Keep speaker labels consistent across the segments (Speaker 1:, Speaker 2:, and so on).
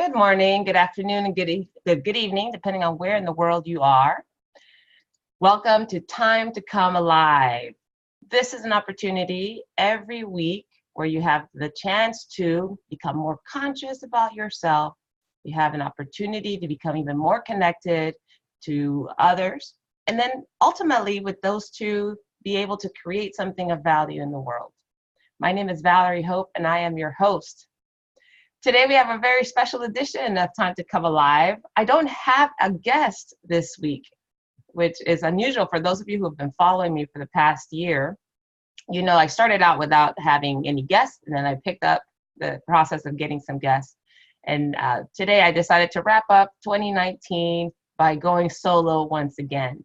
Speaker 1: Good morning, good afternoon, and good evening, depending on where in the world you are. Welcome to Time to Come Alive. This is an opportunity every week where you have the chance to become more conscious about yourself. You have an opportunity to become even more connected to others. And then ultimately, with those two, be able to create something of value in the world. My name is Valerie Hope, and I am your host. Today we have a very special edition of Time to Come Alive. I don't have a guest this week, which is unusual for those of you who have been following me for the past year. You know, I started out without having any guests, and then I picked up the process of getting some guests. And today I decided to wrap up 2019 by going solo once again.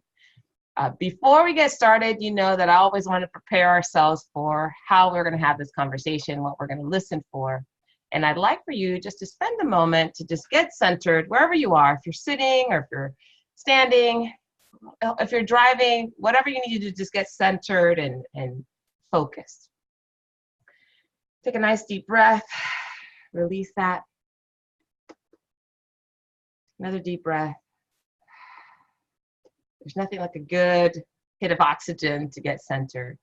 Speaker 1: Before we get started, you know that I always want to prepare ourselves for how we're going to have this conversation, what we're going to listen for. And I'd like for you just to spend a moment to just get centered wherever you are. If you're sitting or if you're standing, if you're driving, whatever you need to do, just get centered and focused. Take a nice deep breath, release that. Another deep breath. There's nothing like a good hit of oxygen to get centered.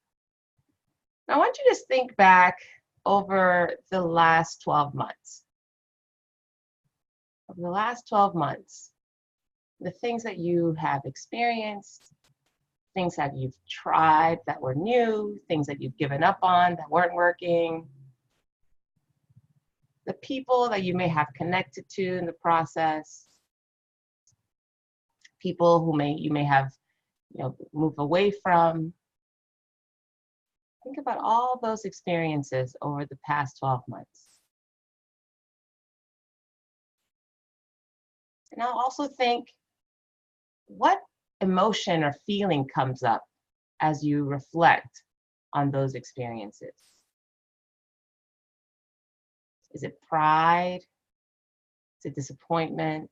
Speaker 1: Now I want you to just think back over the last 12 months. Over the last 12 months, the things that you have experienced, things that you've tried that were new, things that you've given up on that weren't working, the people that you may have connected to in the process, people who you may have moved away from. Think about all those experiences over the past 12 months. And now also think, what emotion or feeling comes up as you reflect on those experiences? Is it pride? Is it disappointment?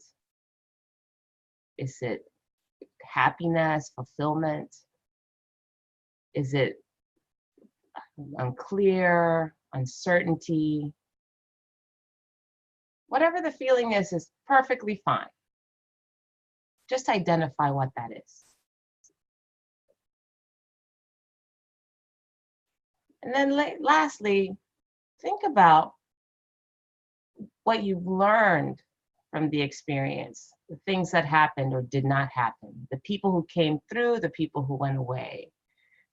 Speaker 1: Is it happiness, fulfillment? Is it unclear, uncertainty? Whatever the feeling is perfectly fine. Just identify what that is. And then lastly, think about what you've learned from the experience, the things that happened or did not happen, the people who came through, the people who went away,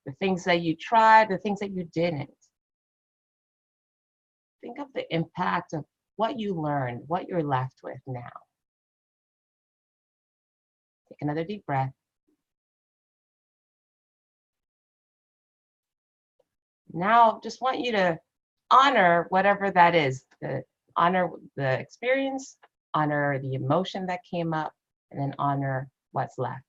Speaker 1: the things that you tried, the things that you didn't. Think of the impact of what you learned, what you're left with now. Take another deep breath. Now, just want you to honor whatever that is. Honor the experience, honor the emotion that came up, and then honor what's left.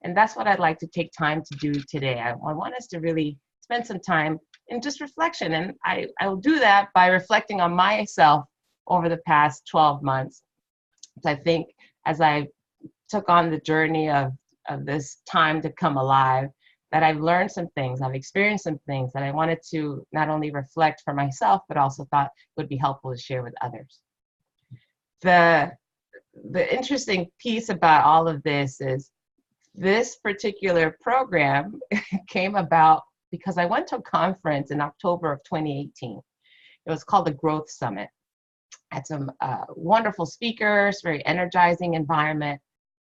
Speaker 1: And that's what I'd like to take time to do today. I want us to really spend some time in just reflection. And I will do that by reflecting on myself over the past 12 months. I think as I took on the journey of this time to come alive, that I've learned some things, I've experienced some things that I wanted to not only reflect for myself, but also thought would be helpful to share with others. The interesting piece about all of this is this particular program came about because I went to a conference in October of 2018. It was called the Growth Summit. Had some wonderful speakers, very energizing environment.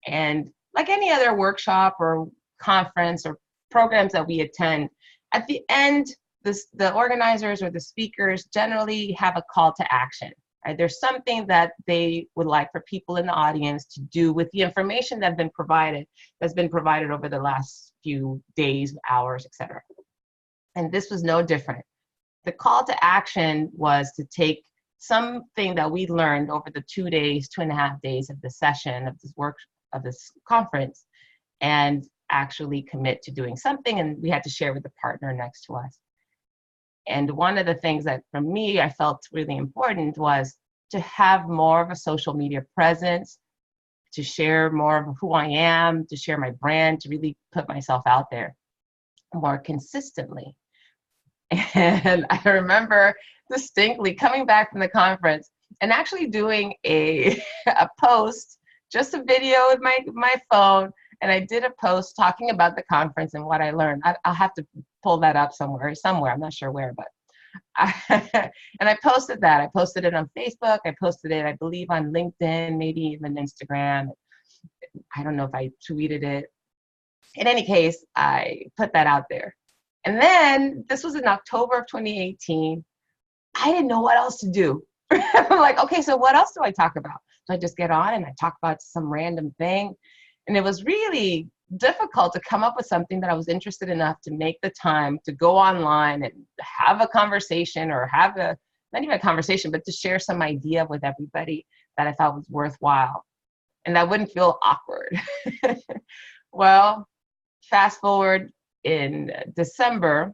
Speaker 1: And like any other workshop or conference or programs that we attend, at the end, the organizers or the speakers generally have a call to action. Right? There's something that they would like for people in the audience to do with the information that's been provided over the last few days, hours, etc. And this was no different. The call to action was to take something that we learned over the 2.5 days of the session of this conference, and actually commit to doing something, and we had to share with the partner next to us. And one of the things that, for me, I felt really important was to have more of a social media presence, to share more of who I am, to share my brand, to really put myself out there more consistently. And I remember distinctly coming back from the conference and actually doing a, a post, just a video with my phone. And I did a post talking about the conference and what I learned. I'll have to pull that up somewhere. I'm not sure where, but and I posted that. I posted it on Facebook. I posted it, I believe, on LinkedIn, maybe even Instagram. I don't know if I tweeted it. In any case, I put that out there. And then this was in October of 2018. I didn't know what else to do. I'm like, okay, so what else do I talk about? So I just get on and I talk about some random thing. And it was really difficult to come up with something that I was interested enough to make the time to go online and have a conversation, or not even a conversation, but to share some idea with everybody that I thought was worthwhile and that wouldn't feel awkward. Well, fast forward in December,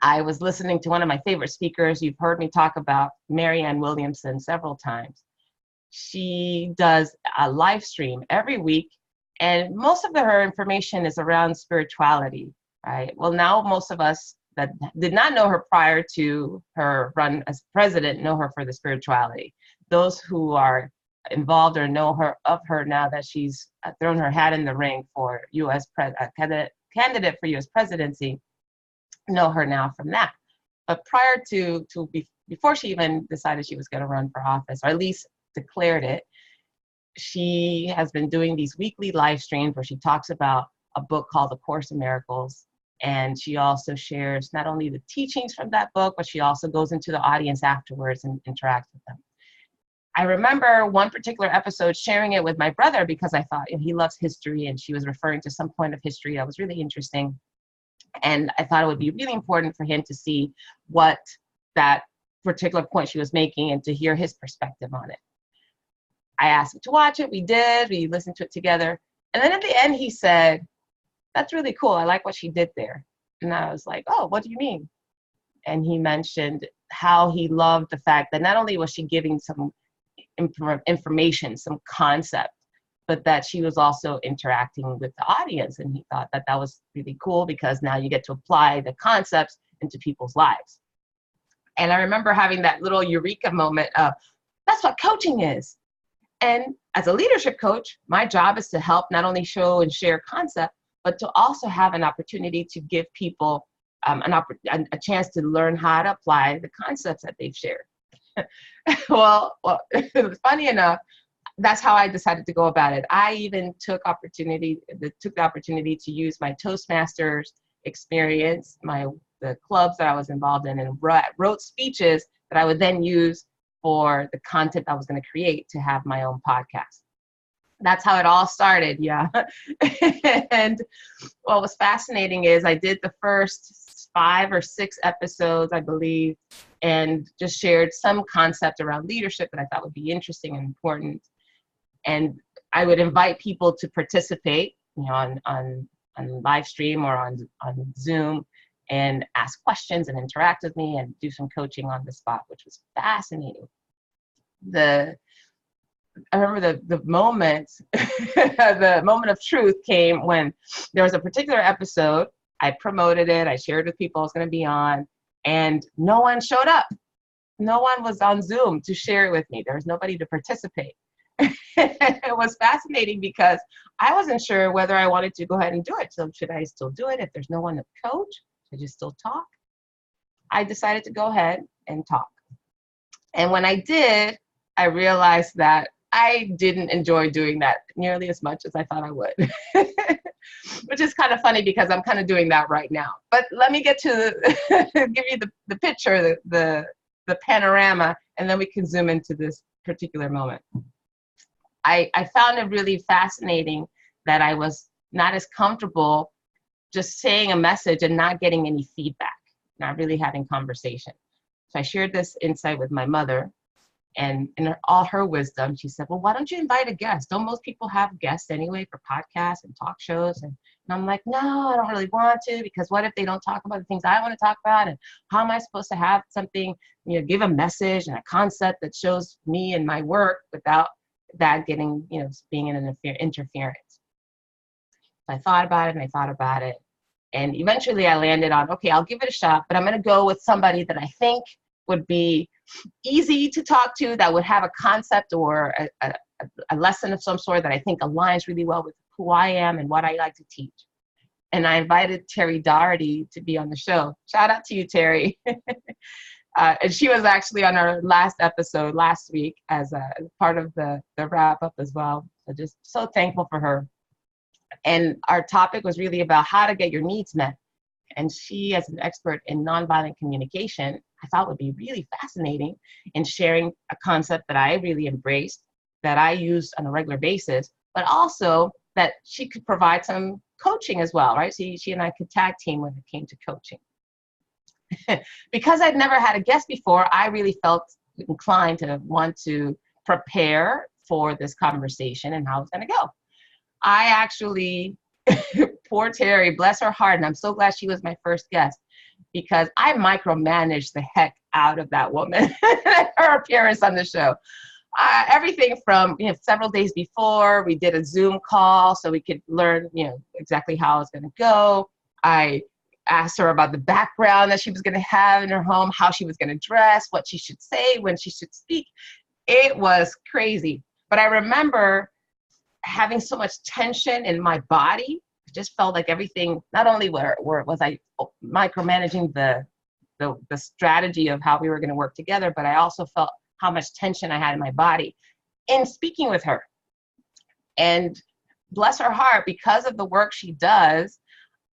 Speaker 1: I was listening to one of my favorite speakers. You've heard me talk about Marianne Williamson several times. She does a live stream every week, and most of her information is around spirituality, right? Well, now most of us that did not know her prior to her run as president know her for the spirituality. Those who are involved or know her now that she's thrown her hat in the ring for candidate for U.S. presidency, know her now from that. But prior before she even decided she was going to run for office, or at least declared it, she has been doing these weekly live streams where she talks about a book called The Course in Miracles. And she also shares not only the teachings from that book, but she also goes into the audience afterwards and interacts with them. I remember one particular episode sharing it with my brother because I thought, he loves history, and she was referring to some point of history that was really interesting. And I thought it would be really important for him to see what that particular point she was making and to hear his perspective on it. I asked him to watch it. We did. We listened to it together. And then at the end, he said, "That's really cool. I like what she did there." And I was like, "Oh, what do you mean?" And he mentioned how he loved the fact that not only was she giving some information, some concept, but that she was also interacting with the audience. And he thought that that was really cool because now you get to apply the concepts into people's lives. And I remember having that little eureka moment of, that's what coaching is. And as a leadership coach, my job is to help not only show and share concept, but to also have an opportunity to give people a chance to learn how to apply the concepts that they've shared. well, funny enough, that's how I decided to go about it. I even took the opportunity to use my Toastmasters experience, the clubs that I was involved in, and wrote speeches that I would then use for the content I was going to create to have my own podcast. That's how it all started, yeah. And what was fascinating is I did the first 5 or 6 episodes, I believe, and just shared some concept around leadership that I thought would be interesting and important. And I would invite people to participate, on live stream or on Zoom, and ask questions and interact with me and do some coaching on the spot, which was fascinating. I remember the moment, the moment of truth came when there was a particular episode. I promoted it. I shared with people I was going to be on, and no one showed up. No one was on Zoom to share it with me. There was nobody to participate. It was fascinating because I wasn't sure whether I wanted to go ahead and do it. So should I still do it if there's no one to coach? Should I just still talk? I decided to go ahead and talk. And when I did, I realized that I didn't enjoy doing that nearly as much as I thought I would, which is kind of funny because I'm kind of doing that right now. But let me get to give you the picture, the panorama, and then we can zoom into this particular moment. I found it really fascinating that I was not as comfortable just saying a message and not getting any feedback, not really having conversation. So I shared this insight with my mother, and in all her wisdom, she said, "Well, why don't you invite a guest? Don't most people have guests anyway for podcasts and talk shows?" And I'm like, "No, I don't really want to, because what if they don't talk about the things I want to talk about? And how am I supposed to have something, give a message and a concept that shows me and my work without that getting, being an interference?" I thought about it and I thought about it. And eventually I landed on, okay, I'll give it a shot, but I'm going to go with somebody that I think would be easy to talk to, that would have a concept or a lesson of some sort that I think aligns really well with who I am and what I like to teach. And I invited Terry Doherty to be on the show. Shout out to you, Terry. And she was actually on our last episode last week as a part of the wrap up as well. So just so thankful for her. And our topic was really about how to get your needs met. And she, as an expert in nonviolent communication, I thought would be really fascinating in sharing a concept that I really embraced, that I use on a regular basis, but also that she could provide some coaching as well, right? So she and I could tag team when it came to coaching. Because I'd never had a guest before, I really felt inclined to want to prepare for this conversation and how it's going to go. I actually, poor Terry, bless her heart, and I'm so glad she was my first guest, because I micromanaged the heck out of that woman, her appearance on the show. Everything from, several days before, we did a Zoom call so we could learn, exactly how it's going to go. I asked her about the background that she was going to have in her home, how she was going to dress, what she should say, when she should speak. It was crazy. But I remember having so much tension in my body. It just felt like everything, not only where was I micromanaging the strategy of how we were going to work together, but I also felt how much tension I had in my body in speaking with her. And bless her heart, because of the work she does,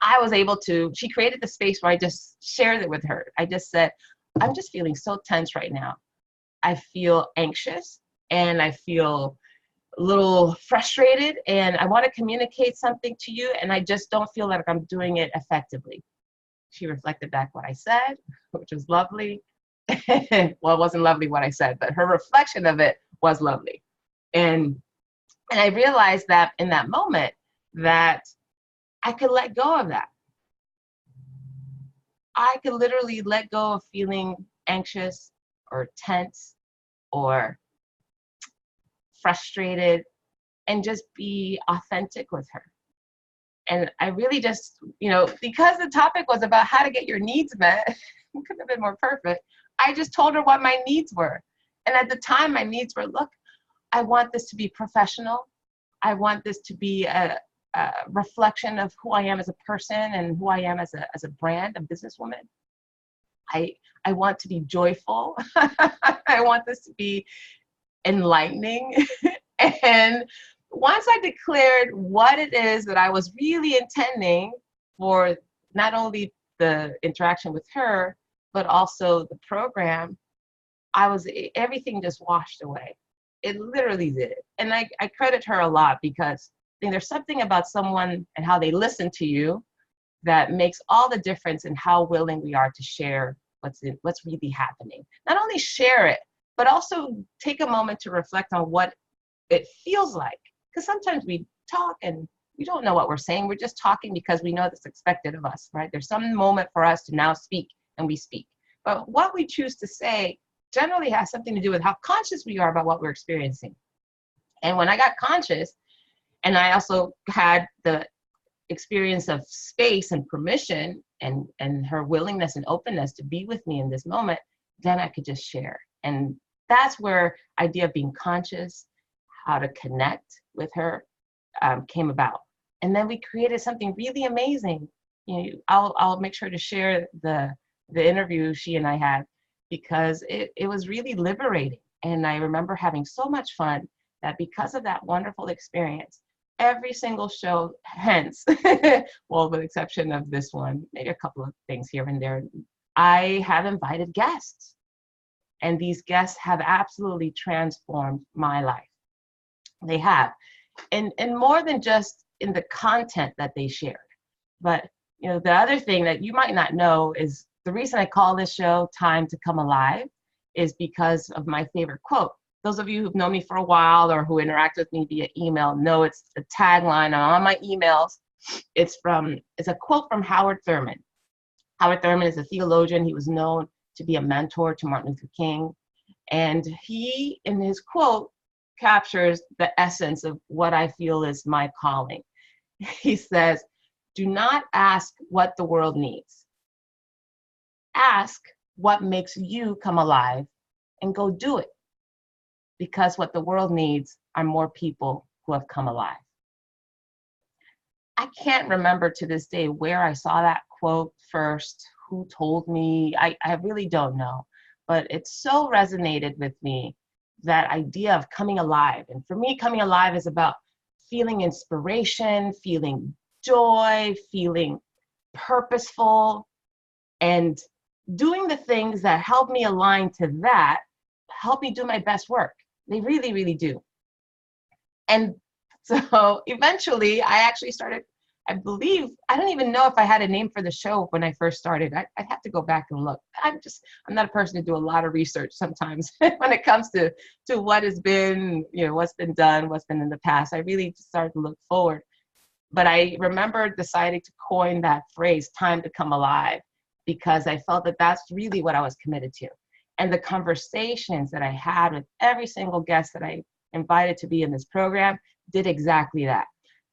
Speaker 1: I was able to, she created the space where I just shared it with her. I just said, I'm just feeling so tense right now. I feel anxious and I feel a little frustrated, and I want to communicate something to you, and I just don't feel like I'm doing it effectively. She reflected back what I said, which was lovely. Well, it wasn't lovely what I said, but her reflection of it was lovely. And I realized that in that moment that I could let go of that. I could literally let go of feeling anxious or tense or frustrated and just be authentic with her. And I really just, because the topic was about how to get your needs met, it couldn't have been more perfect. I just told her what my needs were. And at the time, my needs were, look, I want this to be professional. I want this to be a reflection of who I am as a person and who I am as a brand, a businesswoman. I want to be joyful. I want this to be enlightening. And once I declared what it is that I was really intending for not only the interaction with her, but also the program, everything just washed away. It literally did. And I credit her a lot, because I think there's something about someone and how they listen to you that makes all the difference in how willing we are to share what's really happening. Not only share it, but also take a moment to reflect on what it feels like. Because sometimes we talk and we don't know what we're saying. We're just talking because we know that's expected of us, right? There's some moment for us to now speak, and we speak. But what we choose to say generally has something to do with how conscious we are about what we're experiencing. And when I got conscious, and I also had the experience of space and permission and her willingness and openness to be with me in this moment, then I could just share. And that's where idea of being conscious, how to connect with her came about. And then we created something really amazing. I'll make sure to share the interview she and I had, because it was really liberating. And I remember having so much fun that because of that wonderful experience, every single show hence, well, with the exception of this one, maybe a couple of things here and there, I have invited guests. And these guests have absolutely transformed my life. They have. And more than just in the content that they shared. But the other thing that you might not know is the reason I call this show Time to Come Alive is because of my favorite quote. Those of you who've known me for a while or who interact with me via email know it's a tagline on my emails. It's a quote from Howard Thurman. Howard Thurman is a theologian. He was known to be a mentor to Martin Luther King. And he, in his quote, captures the essence of what I feel is my calling. He says, do not ask what the world needs. Ask what makes you come alive and go do it. Because what the world needs are more people who have come alive. I can't remember to this day where I saw that quote first, who told me, I really don't know. But it so resonated with me, that idea of coming alive. And for me, coming alive is about feeling inspiration, feeling joy, feeling purposeful, and doing the things that help me align to that, help me do my best work. They really, really do. And so eventually I actually started, I believe, I don't even know if I had a name for the show when I first started. I'd have to go back and look. I'm not a person to do a lot of research sometimes when it comes to what has been, what's been done, what's been in the past. I really started to look forward. But I remember deciding to coin that phrase, time to come alive, because I felt that that's really what I was committed to. And the conversations that I had with every single guest that I invited to be in this program did exactly that.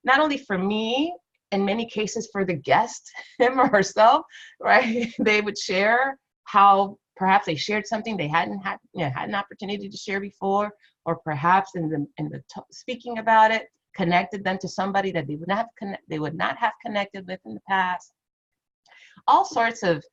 Speaker 1: Not only for me, in many cases for the guest, him or herself, right? They would share how perhaps they shared something they hadn't had, had an opportunity to share before, or perhaps in the speaking about it, connected them to somebody that they would not have connected with in the past. All sorts of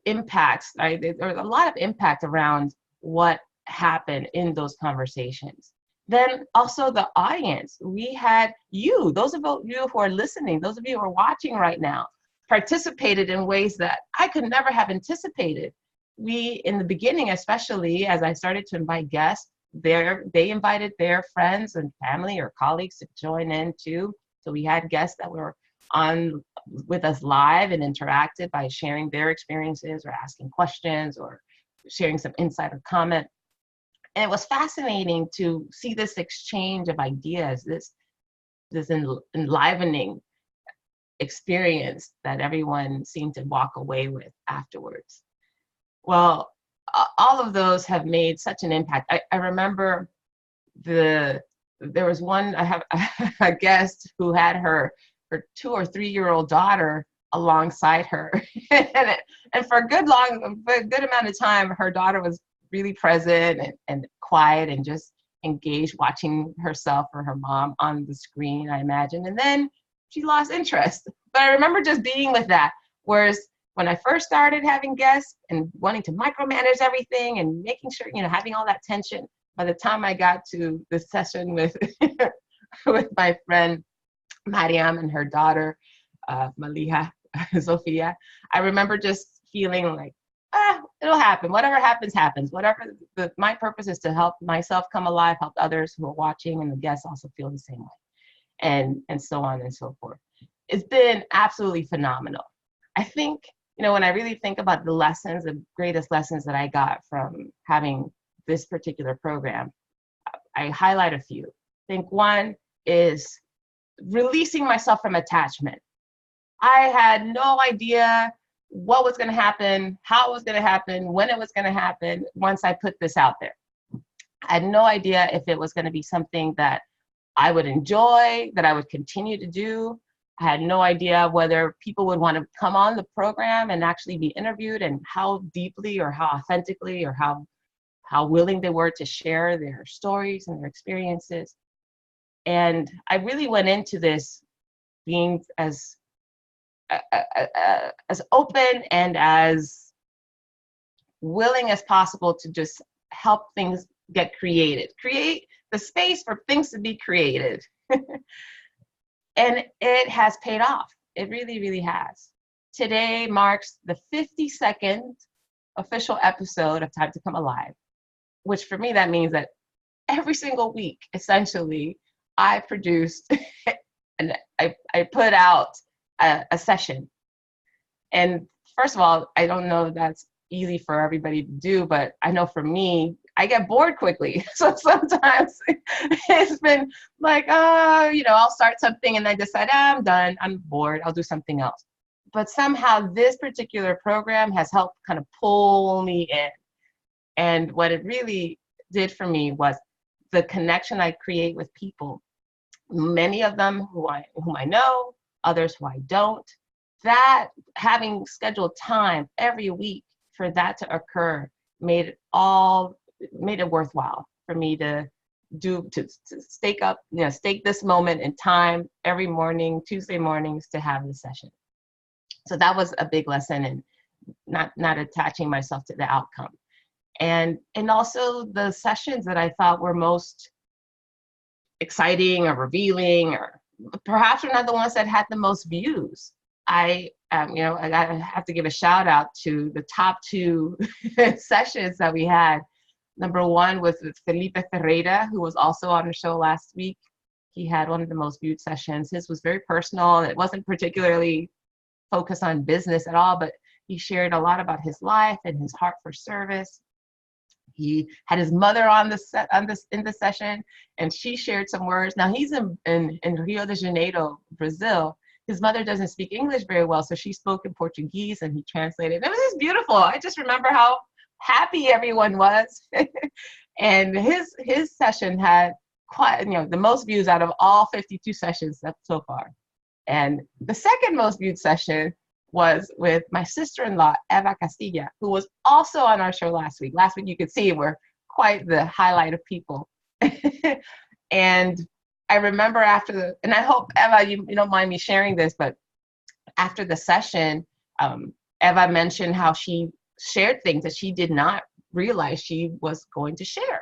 Speaker 1: impacts, right? There was a lot of impact around what happened in those conversations. Then also the audience, we had you, those of you who are listening, those of you who are watching right now, participated in ways that I could never have anticipated. We, in the beginning, especially as I started to invite guests, they invited their friends and family or colleagues to join in too. So we had guests that were on with us live and interacted by sharing their experiences or asking questions or sharing some insight or comment. And it was fascinating to see this exchange of ideas, this enlivening experience that everyone seemed to walk away with afterwards. Well, all of those have made such an impact. I remember there was one, I have a guest who had her 2 or 3 year old daughter alongside her. and for a good amount of time, her daughter was really present and quiet and just engaged, watching herself or her mom on the screen, I imagine. And then she lost interest. But I remember just being with that. Whereas when I first started having guests and wanting to micromanage everything and making sure, having all that tension, by the time I got to the session with with my friend Mariam and her daughter, Maliha, Sophia, I remember just feeling like, it'll happen. Whatever happens, happens. My purpose is to help myself come alive, help others who are watching, and the guests also feel the same way, and so on and so forth. It's been absolutely phenomenal. I think, when I really think about the greatest lessons that I got from having this particular program, I highlight a few. I think one is releasing myself from attachment. I had no idea what was going to happen, how it was going to happen, when it was going to happen once I put this out there. I had no idea if it was going to be something that I would enjoy, that I would continue to do. I had no idea whether people would want to come on the program and actually be interviewed, and how deeply or how authentically or how willing they were to share their stories and their experiences. And I really went into this being as open and as willing as possible to just help things get created, create the space for things to be created. And it has paid off. It really, really has. Today marks the 52nd official episode of Time to Come Alive, which for me, that means that every single week, essentially, I produced and I put out a session. And first of all, I don't know if that's easy for everybody to do, but I know for me, I get bored quickly. So sometimes it's been like, I'll start something and I decide, I'm done, I'm bored, I'll do something else. But somehow this particular program has helped kind of pull me in. And what it really did for me was the connection I create with people, many of them whom I know, others who I don't. That having scheduled time every week for that to occur made all made it worthwhile for me to stake this moment in time every morning, Tuesday mornings, to have the session. So that was a big lesson in not attaching myself to the outcome. And also the sessions that I thought were most exciting or revealing, or perhaps were not the ones that had the most views. I have to give a shout out to the top 2 sessions that we had. Number 1 was with Felipe Ferreira, who was also on the show last week. He had one of the most viewed sessions. His was very personal. It wasn't particularly focused on business at all, but he shared a lot about his life and his heart for service. He had his mother in the session, and she shared some words. Now he's in Rio de Janeiro, Brazil. His mother doesn't speak English very well, so she spoke in Portuguese and he translated. It was just beautiful. I just remember how happy everyone was. And his session had quite, the most views out of all 52 sessions so far. And the second most viewed session was with my sister-in-law, Eva Castilla, who was also on our show last week. Last week, you could see we're quite the highlight of people. And I remember and I hope, Eva, you don't mind me sharing this, but after the session, Eva mentioned how she shared things that she did not realize she was going to share.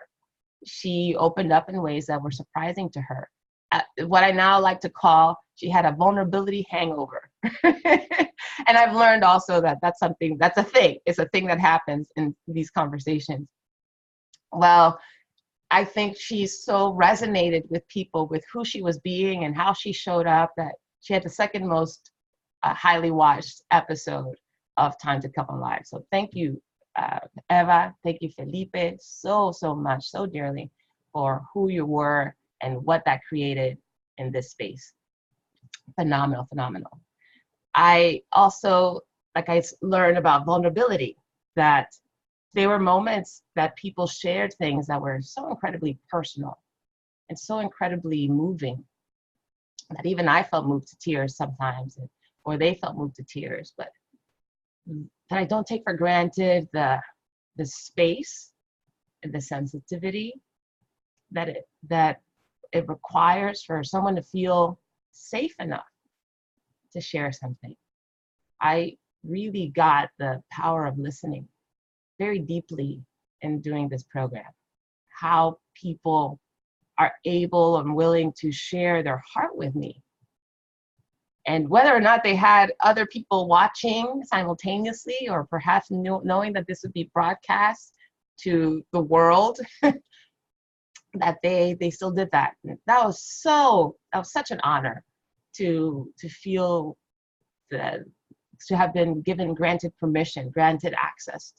Speaker 1: She opened up in ways that were surprising to her. What I now like to call, she had a vulnerability hangover. And I've learned also that's a thing. It's a thing that happens in these conversations. Well, I think she so resonated with people with who she was being and how she showed up that she had the second most highly watched episode of Time to Come Alive. So thank you, Eva. Thank you, Felipe, so much, so dearly, for who you were and what that created in this space. Phenomenal. I also, I learned about vulnerability, that there were moments that people shared things that were so incredibly personal and so incredibly moving that even I felt moved to tears sometimes, or they felt moved to tears. But that I don't take for granted the space and the sensitivity that it requires for someone to feel safe enough to share something. I really got the power of listening very deeply in doing this program. How people are able and willing to share their heart with me. And whether or not they had other people watching simultaneously, or perhaps knowing that this would be broadcast to the world, that they still did that. That was such an honor to feel that, to have been granted permission, granted access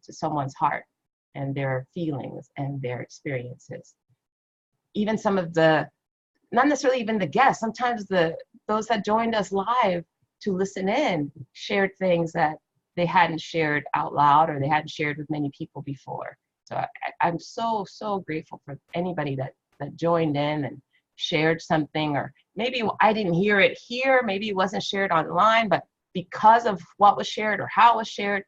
Speaker 1: to someone's heart and their feelings and their experiences. Even some of not necessarily even the guests, sometimes those that joined us live to listen in shared things that they hadn't shared out loud, or they hadn't shared with many people before. So I'm so grateful for anybody that joined in and shared something, or maybe I didn't hear it here, maybe it wasn't shared online, but because of what was shared or how it was shared,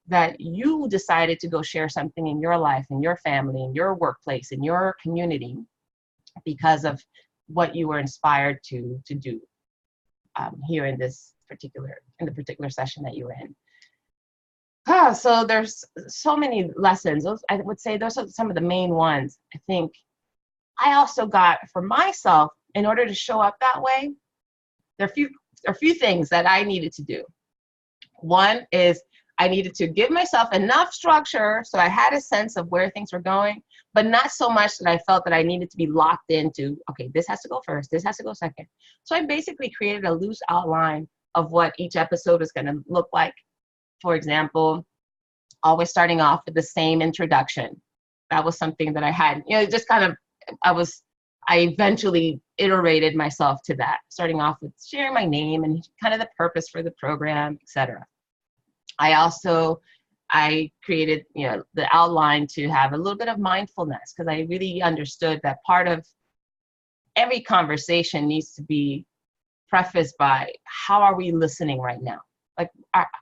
Speaker 1: that you decided to go share something in your life, in your family, in your workplace, in your community, because of what you were inspired to do here in the particular session that you were in. So there's so many lessons. I would say those are some of the main ones. I think I also got for myself, in order to show up that way, there are a few things that I needed to do. One is I needed to give myself enough structure so I had a sense of where things were going, but not so much that I felt that I needed to be locked into, okay, this has to go first, this has to go second. So I basically created a loose outline of what each episode is going to look like. For example, always starting off with the same introduction. That was something that I had, just kind of, I eventually iterated myself to that, starting off with sharing my name and kind of the purpose for the program, etc. I created, the outline to have a little bit of mindfulness, because I really understood that part of every conversation needs to be prefaced by, how are we listening right now? Like,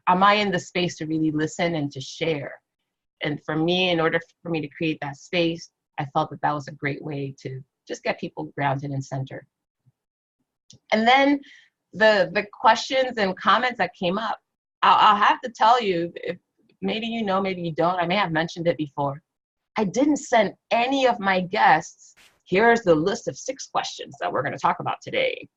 Speaker 1: am I in the space to really listen and to share? And for me, in order for me to create that space, I felt that that was a great way to just get people grounded and centered. And then the questions and comments that came up, I'll have to tell you, if maybe you know, maybe you don't, I may have mentioned it before. I didn't send any of my guests, here's the list of 6 questions that we're going to talk about today.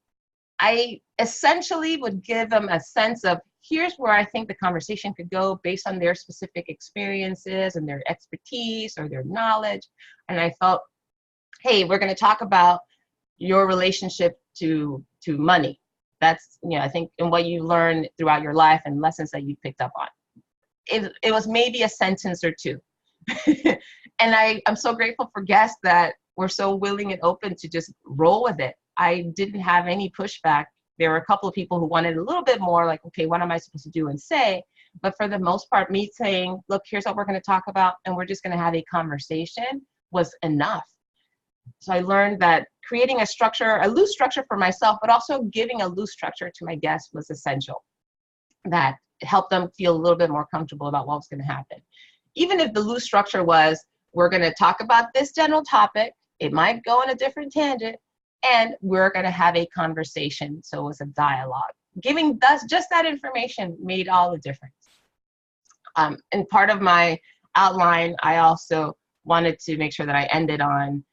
Speaker 1: I essentially would give them a sense of, here's where I think the conversation could go based on their specific experiences and their expertise or their knowledge. And I felt, hey, we're going to talk about your relationship to money. That's, you know, I think, and what you learn throughout your life and lessons that you picked up on. It was maybe a sentence or 2. And I'm so grateful for guests that were so willing and open to just roll with it. I didn't have any pushback. There were a couple of people who wanted a little bit more, like, okay, what am I supposed to do and say? But for the most part, me saying, look, here's what we're going to talk about, and we're just going to have a conversation was enough. So I learned that creating a structure, a loose structure for myself, but also giving a loose structure to my guests was essential. That helped them feel a little bit more comfortable about what was going to happen. Even if the loose structure was, we're going to talk about this general topic, it might go in a different tangent, and we're going to have a conversation. So it was a dialogue. Giving just that information made all the difference. And part of my outline, I also wanted to make sure that I ended on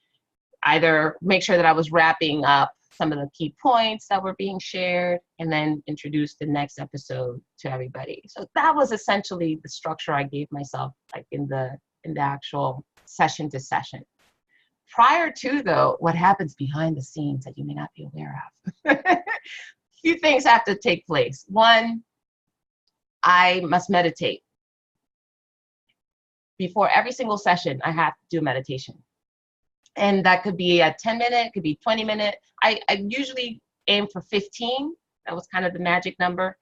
Speaker 1: either make sure that I was wrapping up some of the key points that were being shared, and then introduce the next episode to everybody. So that was essentially the structure I gave myself, like in the actual session to session. Prior to, though, what happens behind the scenes that you may not be aware of. A few things have to take place. One, I must meditate. Before every single session, I have to do meditation. And that could be a 10-minute, it could be 20-minute. I usually aim for 15. That was kind of the magic number.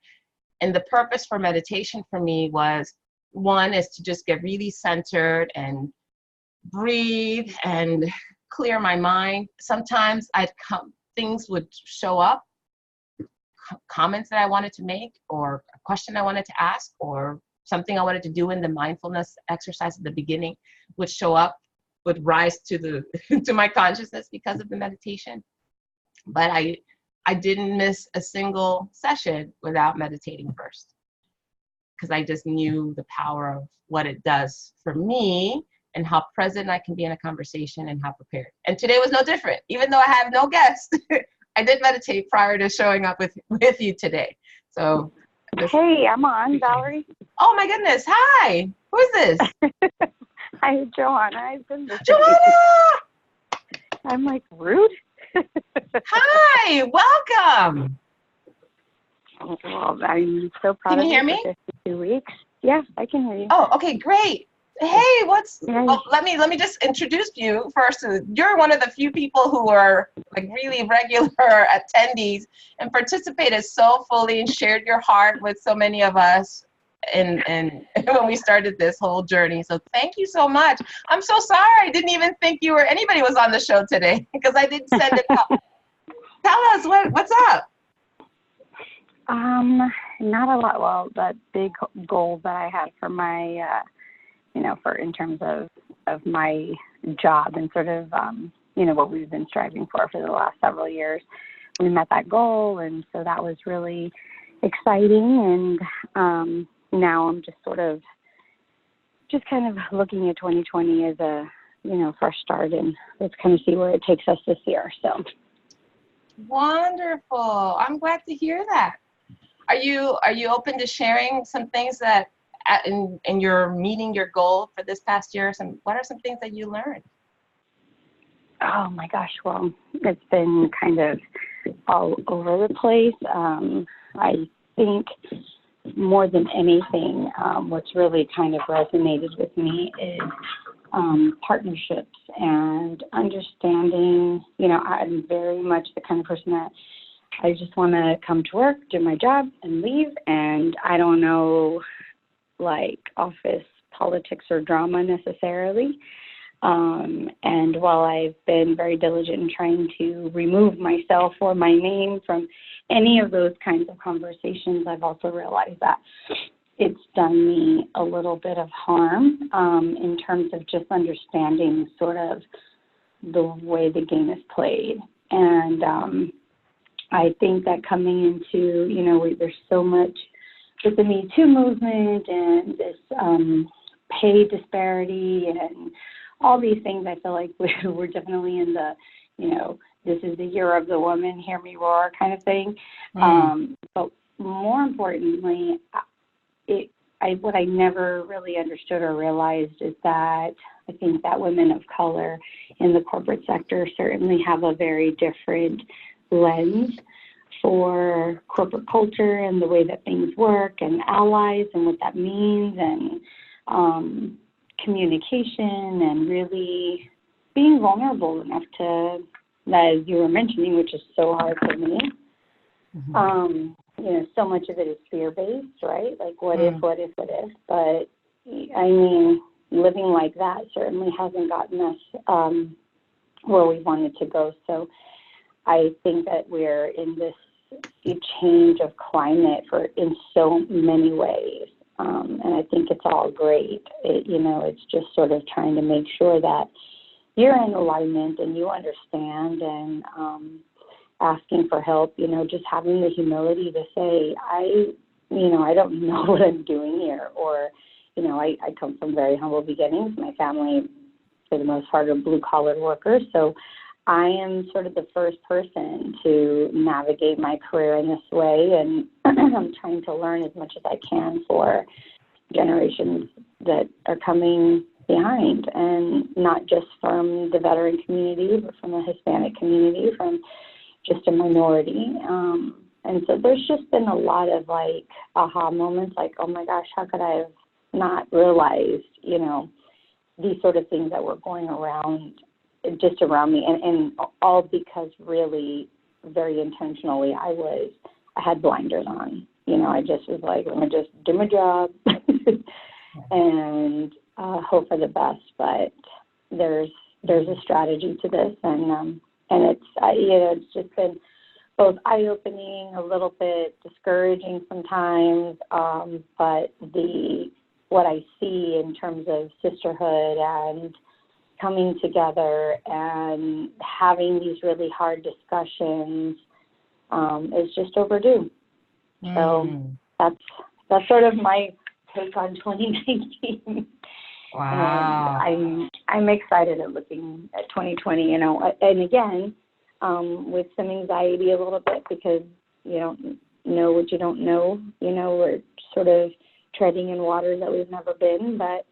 Speaker 1: And the purpose for meditation for me was, one is to just get really centered and breathe and clear my mind. Sometimes things would show up, comments that I wanted to make, or a question I wanted to ask, or something I wanted to do in the mindfulness exercise at the beginning would show up, would rise to to my consciousness because of the meditation. But I didn't miss a single session without meditating first, because I just knew the power of what it does for me and how present I can be in a conversation and how prepared. And today was no different. Even though I have no guests, I did meditate prior to showing up with you today. So.
Speaker 2: Hey, I'm on, Valerie.
Speaker 1: Oh my goodness, hi. Who is this?
Speaker 2: Hi, Joanna. I've been listening.
Speaker 1: Joanna!
Speaker 2: I'm like, rude?
Speaker 1: Hi, welcome.
Speaker 2: Well, I'm so proud
Speaker 1: Can
Speaker 2: of
Speaker 1: you hear
Speaker 2: you
Speaker 1: me?
Speaker 2: for 52 weeks. Yeah, I can hear you.
Speaker 1: Oh, okay, great. Hey, let me just introduce you first. You're one of the few people who are like really regular attendees and participated so fully and shared your heart with so many of us and when we started this whole journey. So thank you so much. I'm so sorry. I didn't even think anybody was on the show today because I didn't send it out. Tell us what's up.
Speaker 2: Not a lot. Well, that big goal that I had for my in terms of my job and sort of, what we've been striving for the last several years. We met that goal, and so that was really exciting. And now I'm just kind of looking at 2020 as a, fresh start, and let's kind of see where it takes us this year. So
Speaker 1: wonderful. I'm glad to hear that. Are you open to sharing some things that in your meeting your goal for this past year? What are some things that you learned?
Speaker 2: Oh my gosh, well, it's been kind of all over the place. I think more than anything, what's really kind of resonated with me is partnerships and understanding. I'm very much the kind of person that I just want to come to work, do my job, and leave. And I don't know, like, office politics or drama necessarily. And while I've been very diligent in trying to remove myself or my name from any of those kinds of conversations, I've also realized that it's done me a little bit of harm in terms of just understanding sort of the way the game is played. And I think that coming into, there's so much with the Me Too movement and this pay disparity and all these things. I feel like we're definitely in the, this is the year of the woman, hear me roar kind of thing. But more importantly, what I never really understood or realized is that I think that women of color in the corporate sector certainly have a very different lens for corporate culture and the way that things work and allies and what that means and communication and really being vulnerable enough to, as you were mentioning, which is so hard for me. So much of it is fear-based, right? Like what if? But I mean, living like that certainly hasn't gotten us where we wanted to go. So I think that we're in this change of climate in so many ways. And I think it's all great. It's just sort of trying to make sure that you're in alignment and you understand and asking for help, just having the humility to say, I don't know what I'm doing here. Or, I come from very humble beginnings. My family, for the most part, are blue-collar workers. So I am sort of the first person to navigate my career in this way. And I'm trying to learn as much as I can for generations that are coming behind, and not just from the veteran community, but from the Hispanic community, from just a minority. And so there's just been a lot of like aha moments, like, oh my gosh, how could I have not realized, these sort of things that were going around, just around me, and all because really very intentionally I had blinders on. I just was like, let me just do my job and hope for the best. But there's a strategy to this, and it's just been both eye-opening, a little bit discouraging sometimes, but what I see in terms of sisterhood and coming together and having these really hard discussions is just overdue. So that's sort of my take on 2019.
Speaker 1: Wow.
Speaker 2: And I'm excited at looking at 2020, and again, with some anxiety a little bit because you don't know what you don't know. We're sort of treading in waters that we've never been, but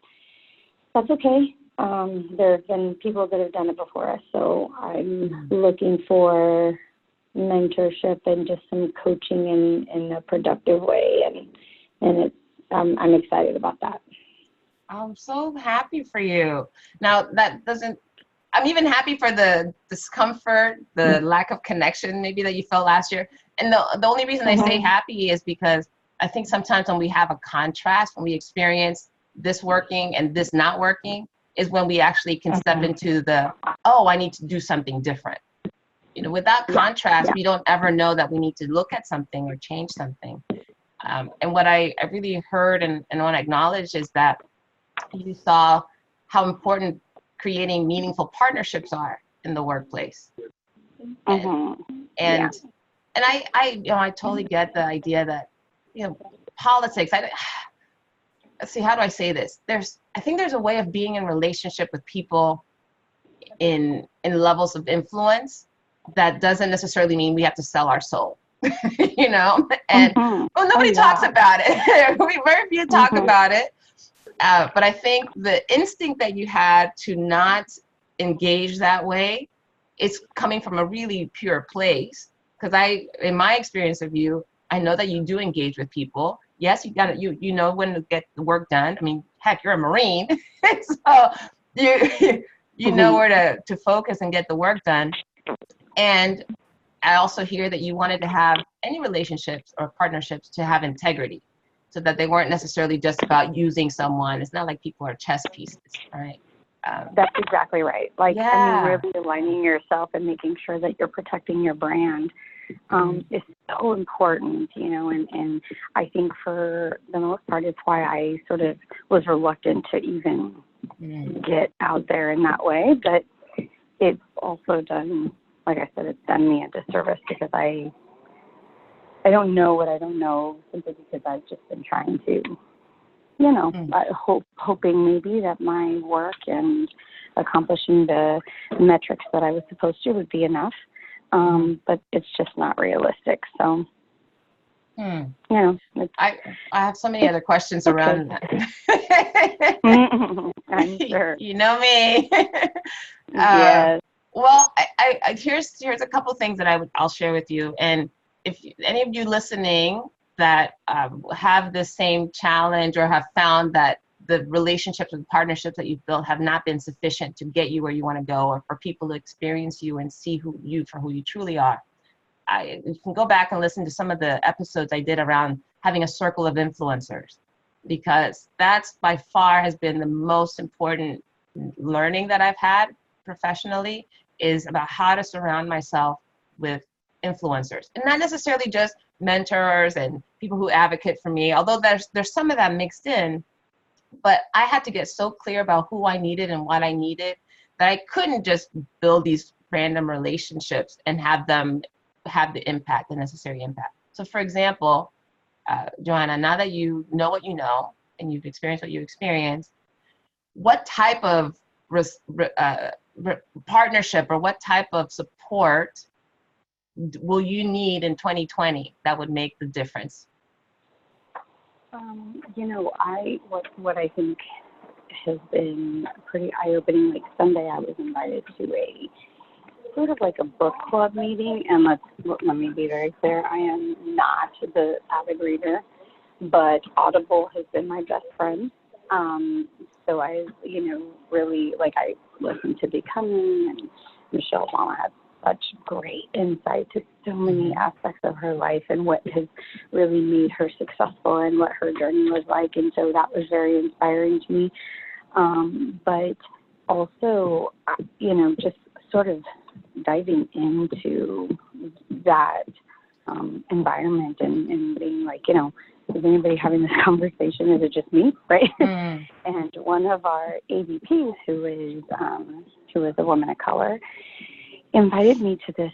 Speaker 2: that's okay. There have been people that have done it before us, so I'm looking for mentorship and just some coaching in a productive way, and it's I'm excited about that.
Speaker 1: I'm so happy for you. Now I'm even happy for the discomfort, the lack of connection maybe that you felt last year. And the only reason I say happy is because I think sometimes when we have a contrast, when we experience this working and this not working, is when we actually can step into I need to do something different. Without contrast, we don't ever know that we need to look at something or change something. And what I really heard and want to acknowledge is that you saw how important creating meaningful partnerships are in the workplace. And I totally get the idea that, politics, let's see, how do I say this? I think there's a way of being in relationship with people in levels of influence that doesn't necessarily mean we have to sell our soul, and nobody talks about it. Very few talk about it. But I think the instinct that you had to not engage that way is coming from a really pure place. Because in my experience of you, I know that you do engage with people. Yes, you know when to get the work done. I mean, heck, you're a Marine, so you know where to focus and get the work done. And I also hear that you wanted to have any relationships or partnerships to have integrity, so that they weren't necessarily just about using someone. It's not like people are chess pieces, right?
Speaker 2: That's exactly right. Really aligning yourself and making sure that you're protecting your brand is so important, you know, and I think for the most part, it's why I sort of was reluctant to even get out there in that way. But it's also done, like I said, it's done me a disservice because I don't know what I don't know simply because I've just been trying to, you know, hoping maybe that my work and accomplishing the metrics that I was supposed to would be enough. But it's just not realistic. So, you know,
Speaker 1: I have so many other questions around that.
Speaker 2: I'm sure.
Speaker 1: You know me.
Speaker 2: Yes.
Speaker 1: Well, here's a couple things that I'll share with you. And if any of you listening that have the same challenge or have found that the relationships and partnerships that you've built have not been sufficient to get you where you want to go, or for people to experience you and see who you truly are, you can go back and listen to some of the episodes I did around having a circle of influencers, because that's by far has been the most important learning that I've had professionally, is about how to surround myself with influencers, and not necessarily just mentors and people who advocate for me, although there's some of that mixed in. But I had to get so clear about who I needed and what I needed that I couldn't just build these random relationships and have them have the necessary impact. So for example, Joanna, now that you know what you know and you've experienced what you experienced, what type of partnership or what type of support will you need in 2020 that would make the difference?
Speaker 2: You know, what I think has been pretty eye-opening, like Sunday I was invited to a sort of like a book club meeting, and let me be very clear, I am not the avid reader, but Audible has been my best friend. So I, you know, really, like, I listened to Becoming, and Michelle Obama had such great insight to so many aspects of her life and what has really made her successful and what her journey was like. And so that was very inspiring to me. But also, you know, just sort of diving into that environment and being like, you know, is anybody having this conversation? Is it just me, right? And one of our AVPs, who is a woman of color, invited me to this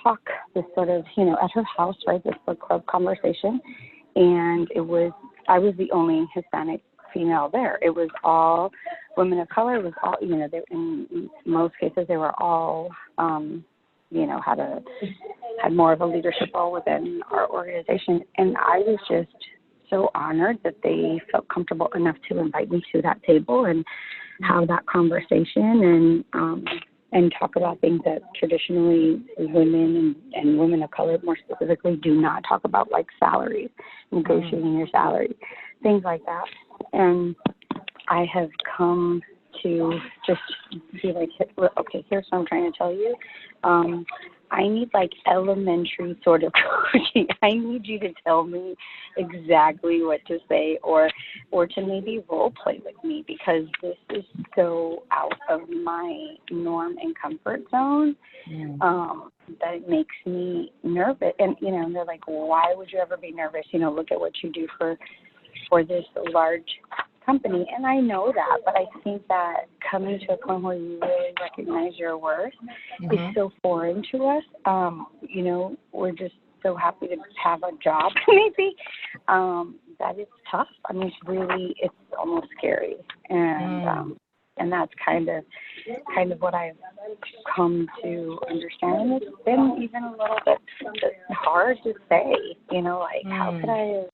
Speaker 2: talk, this sort of, you know, at her house, right, this book club conversation. And I was the only Hispanic female there. It was all women of color. It was all, you know, in most cases, they were all, you know, had more of a leadership role within our organization. And I was just so honored that they felt comfortable enough to invite me to that table and have that conversation and talk about things that traditionally women and women of color more specifically do not talk about, like salaries, negotiating your salary, things like that. And I have come to just be like, okay, here's what I'm trying to tell you. I need like elementary sort of coaching. I need you to tell me exactly what to say or to maybe role play with me, because this is so out of my norm and comfort zone that it makes me nervous. And, you know, they're like, well, why would you ever be nervous? You know, look at what you do for this large company. And I know that, but I think that coming to a point where you really recognize your worth is so foreign to us. You know, we're just so happy to have a job, maybe, that it's tough. I mean, it's almost scary. And that's kind of what I've come to understand. And it's been even a little bit hard to say, you know, like, how could I,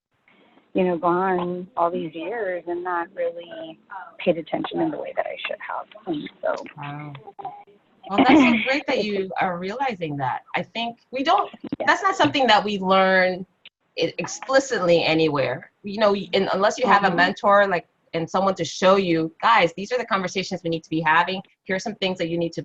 Speaker 2: you know, gone all these years and not really paid attention in the way that I should have. And so,
Speaker 1: wow. Well, that's so great that you are realizing that. I think that's not something that we learn explicitly anywhere. You know, unless you have a mentor, like, and someone to show you, guys, these are the conversations we need to be having. Here's some things that you need to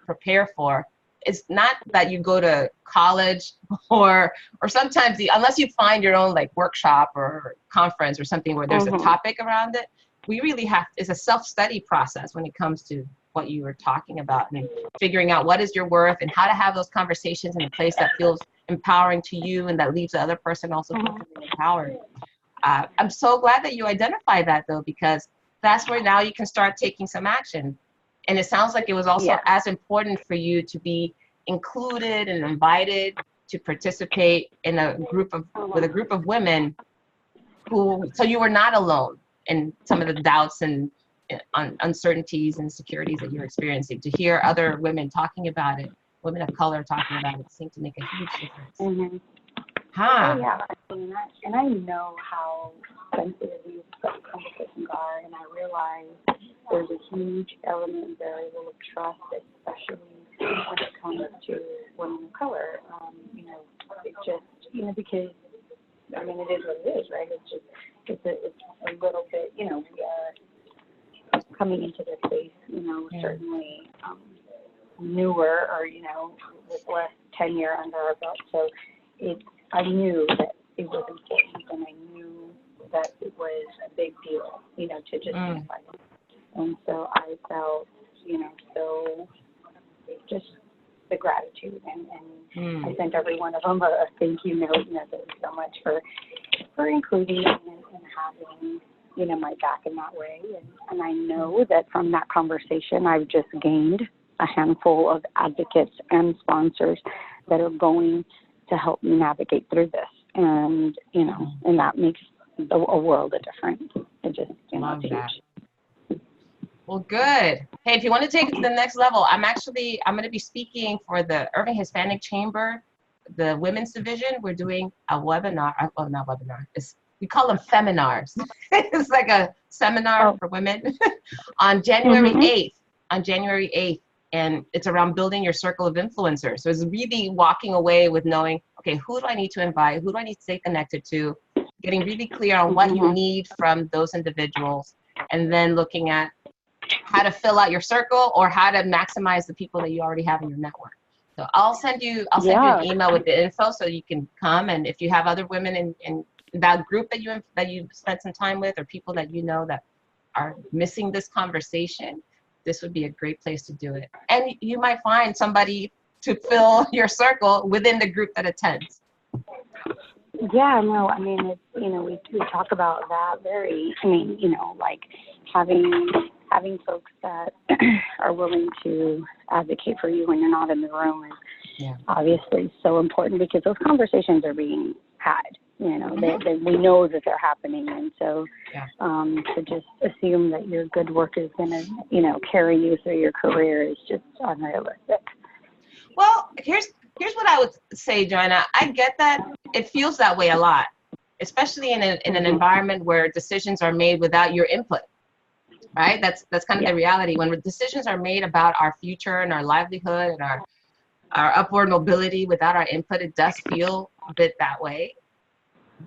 Speaker 1: prepare for. It's not that you go to college or sometimes unless you find your own like workshop or conference or something where there's a topic around it, we really it's a self-study process when it comes to what you were talking about, and figuring out what is your worth and how to have those conversations in a place that feels empowering to you and that leaves the other person also feeling empowered. I'm so glad that you identified that, though, because that's where now you can start taking some action. And it sounds like it was also as important for you to be included and invited to participate in with a group of women so you were not alone in some of the doubts and uncertainties and insecurities that you're experiencing. To hear other women talking about it, women of color talking about it, seemed to make a huge difference.
Speaker 2: Mm-hmm.
Speaker 1: Huh.
Speaker 2: Oh, yeah, and I know how sensitive these conversations are, and I realize there's a huge element and variable of trust, especially when it comes to women of color. It just, because, it is what it is, right? It's a little bit, we are coming into this space, certainly newer or, with less tenure under our belt. So I knew that it was important, and I knew that it was a big deal, to just unify them. And so I felt, so just the gratitude, and I sent every one of them a thank you note, thank you so much for including me and having, my back in that way. And I know that from that conversation, I've just gained a handful of advocates and sponsors that are going to help me navigate through this. And, and that makes a world of difference. It just,
Speaker 1: Love
Speaker 2: it's
Speaker 1: that.
Speaker 2: huge.
Speaker 1: Well, good. Hey, if you want to take it to the next level, I'm going to be speaking for the Irving Hispanic Chamber, the women's division. We're doing a webinar. Well, not webinar. We call them feminars. It's like a seminar for women on January 8th. On January 8th. And it's around building your circle of influencers. So it's really walking away with knowing, okay, who do I need to invite? Who do I need to stay connected to? Getting really clear on what you need from those individuals, and then looking at how to fill out your circle or how to maximize the people that you already have in your network. So I'll send you an email with the info so you can come. And if you have other women in that group that you spent some time with, or people that that are missing this conversation, this would be a great place to do it. And you might find somebody to fill your circle within the group that attends.
Speaker 2: Yeah, no, it's, we talk about that very, like having folks that are willing to advocate for you when you're not in the room is obviously so important, because those conversations are being had. We know that they're happening, and so to just assume that your good work is going to, carry you through your career is just unrealistic.
Speaker 1: Well, here's what I would say, Joanna. I get that it feels that way a lot, especially in an environment where decisions are made without your input. Right? That's kind of the reality. When decisions are made about our future and our livelihood and our upward mobility without our input, it does feel a bit that way.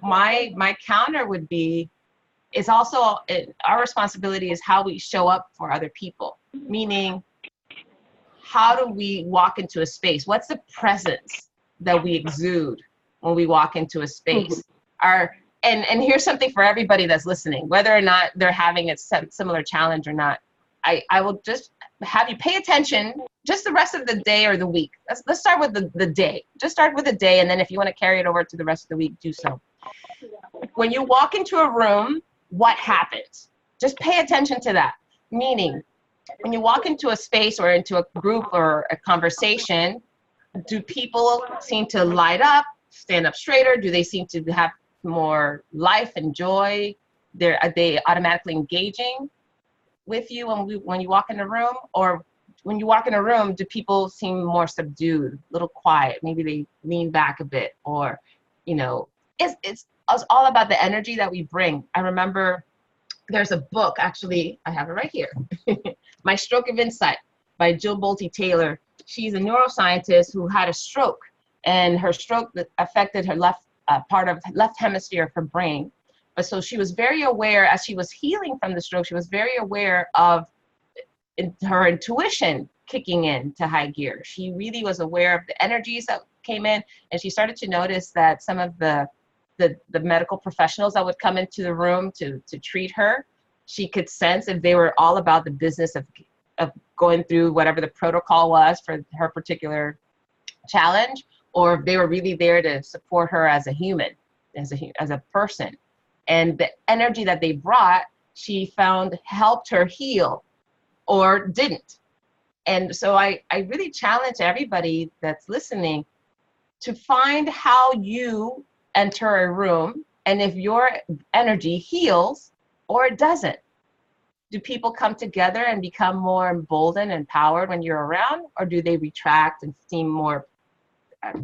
Speaker 1: My counter would be, it's also our responsibility is how we show up for other people. Meaning, how do we walk into a space? What's the presence that we exude when we walk into a space? And here's something for everybody that's listening, whether or not they're having a similar challenge or not. I will just have you pay attention just the rest of the day or the week. Let's start with the day. Just start with the day, and then if you want to carry it over to the rest of the week, do so. When you walk into a room, what happens? Just pay attention to that. Meaning, when you walk into a space or into a group or a conversation, do people seem to light up, stand up straighter? Do they seem to have more life and joy? Are they automatically engaging with you when you walk in a room? Or when you walk in a room, do people seem more subdued, a little quiet? Maybe they lean back a bit, or, it's all about the energy that we bring. I remember there's a book, actually, I have it right here, My Stroke of Insight by Jill Bolte Taylor. She's a neuroscientist who had a stroke, and her stroke affected her left hemisphere of her brain. But so she was very aware, as she was healing from the stroke, she was very aware of her intuition kicking in to high gear. She really was aware of the energies that came in, and she started to notice that some of the medical professionals that would come into the room to treat her, she could sense if they were all about the business of going through whatever the protocol was for her particular challenge, or if they were really there to support her as a human, as a person. And the energy that they brought, she found helped her heal or didn't. And so I really challenge everybody that's listening to find how you enter a room, and if your energy heals or it doesn't. Do people come together and become more emboldened and empowered when you're around, or do they retract and seem more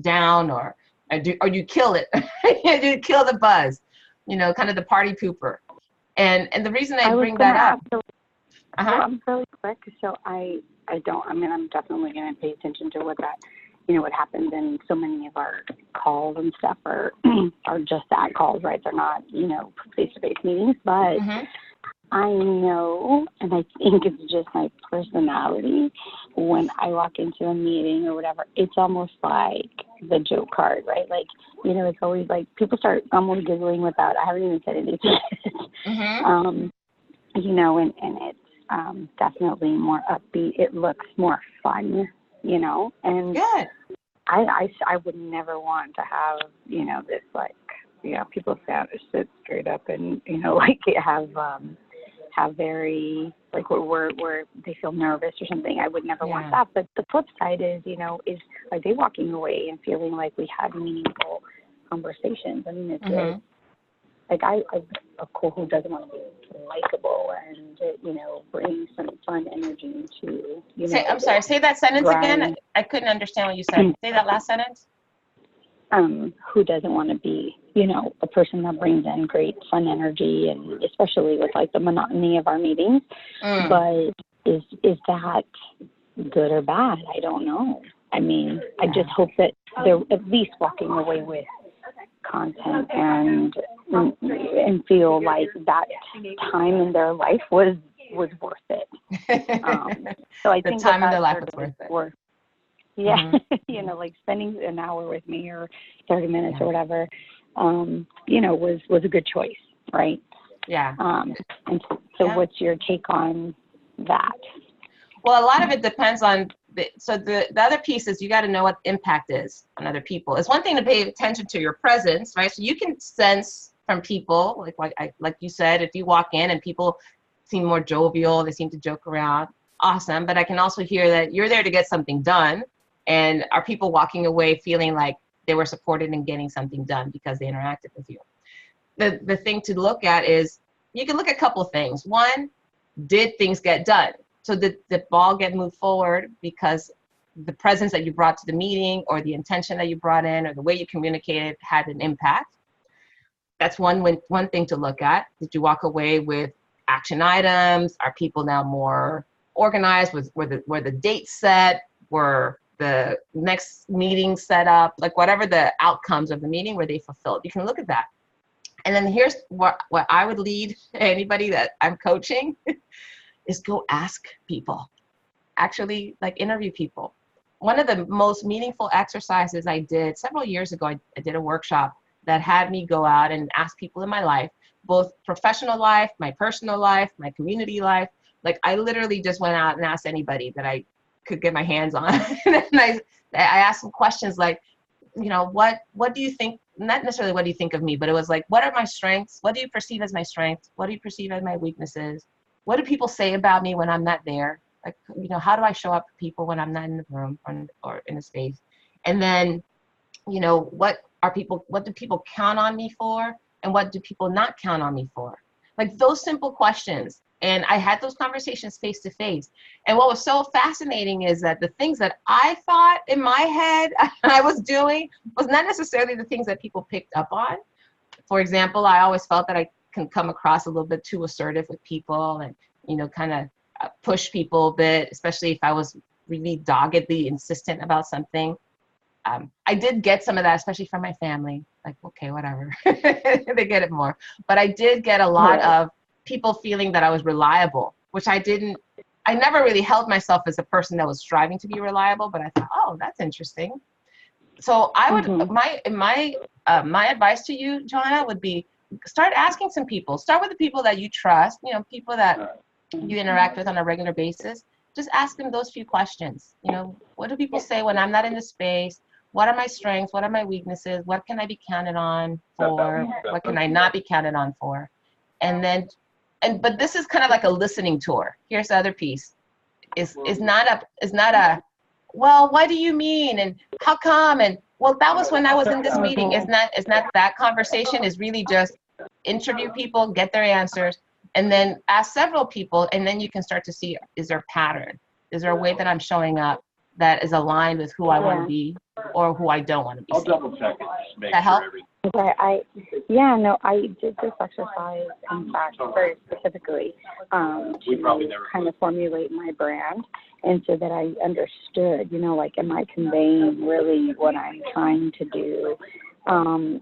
Speaker 1: down, or you kill it? You kill the buzz, kind of the party pooper. And the reason I bring that up.
Speaker 2: Well, I'm really quick. So I'm definitely going to pay attention to what happens, and so many of our calls and stuff are just that, calls, right? They're not, face-to-face meetings, but I know, and I think it's just my personality, when I walk into a meeting or whatever, it's almost like the joke card, right? Like, it's always like people start almost giggling without, I haven't even said anything. And it's definitely more upbeat. It looks more fun, and
Speaker 1: good.
Speaker 2: I would never want to have, this like, people sit straight up and, have very, like, where they feel nervous or something. I would never want that. But the flip side is, is are they walking away and feeling like we had meaningful conversations? I mean, it's really, like, I'm a cool who doesn't want to be likable and, bring some fun energy to,
Speaker 1: I'm sorry, say that sentence again. I couldn't understand what you said. Say that last sentence.
Speaker 2: Who doesn't want to be, a person that brings in great fun energy, and especially with like the monotony of our meetings. But is that good or bad? I don't know. I mean, I just hope that they're at least walking away with content and feel like that time in their life was worth it. So I think
Speaker 1: the time in their life was worth it.
Speaker 2: Yeah, like spending an hour with me or 30 minutes or whatever, was a good choice, right?
Speaker 1: Yeah.
Speaker 2: And so what's your take on that?
Speaker 1: Well, a lot of it depends on, the other piece is you got to know what impact is on other people. It's one thing to pay attention to your presence, right? So you can sense from people, like you said, if you walk in and people seem more jovial, they seem to joke around, awesome. But I can also hear that you're there to get something done. And are people walking away feeling like they were supported in getting something done because they interacted with you? The thing to look at is, you can look at a couple of things. One, did things get done? So did the ball get moved forward because the presence that you brought to the meeting, or the intention that you brought in, or the way you communicated had an impact? That's one thing to look at. Did you walk away with action items? Are people now more organized? Were the dates set? Were the next meeting set up? Like, whatever the outcomes of the meeting, were they fulfilled? You can look at that. And then here's what I would lead anybody that I'm coaching is go ask people. Actually, like, interview people. One of the most meaningful exercises I did several years ago, I did a workshop that had me go out and ask people in my life, both professional life, my personal life, my community life. Like, I literally just went out and asked anybody that I could get my hands on. And I asked some questions like, what do you think, not necessarily what do you think of me, but it was like, what are my strengths? What do you perceive as my strengths? What do you perceive as my weaknesses? What do people say about me when I'm not there? Like, how do I show up for people when I'm not in the room or in a space? And then, what do people count on me for? And what do people not count on me for? Like, those simple questions. And I had those conversations face to face. And what was so fascinating is that the things that I thought in my head I was doing was not necessarily the things that people picked up on. For example, I always felt that I can come across a little bit too assertive with people and, kind of push people a bit, especially if I was really doggedly insistent about something. I did get some of that, especially from my family. Like, okay, whatever. They get it more. But I did get a lot of people feeling that I was reliable, which I never really held myself as a person that was striving to be reliable, but I thought, oh, that's interesting. So I would, my advice to you, Joanna, would be start asking some people. Start with the people that you trust, people that you interact with on a regular basis, just ask them those few questions. You know, what do people say when I'm not in the space? What are my strengths? What are my weaknesses? What can I be counted on for? What can I not be counted on for? And then, but this is kind of like a listening tour. Here's the other piece. Is not a, well, what do you mean? And how come? And well, that was when I was in this meeting. It's not that conversation. Is really just interview people, get their answers, and then ask several people, and then you can start to see, is there a pattern? Is there a way that I'm showing up that is aligned with who I want to be or who I don't want to be?
Speaker 3: I'll double check it. Just make
Speaker 1: That
Speaker 3: sure
Speaker 1: help?
Speaker 3: everything.
Speaker 2: Okay, I did this exercise, in fact, very specifically to kind of formulate my brand, and so that I understood, you know, like, am I conveying really what I'm trying to do? And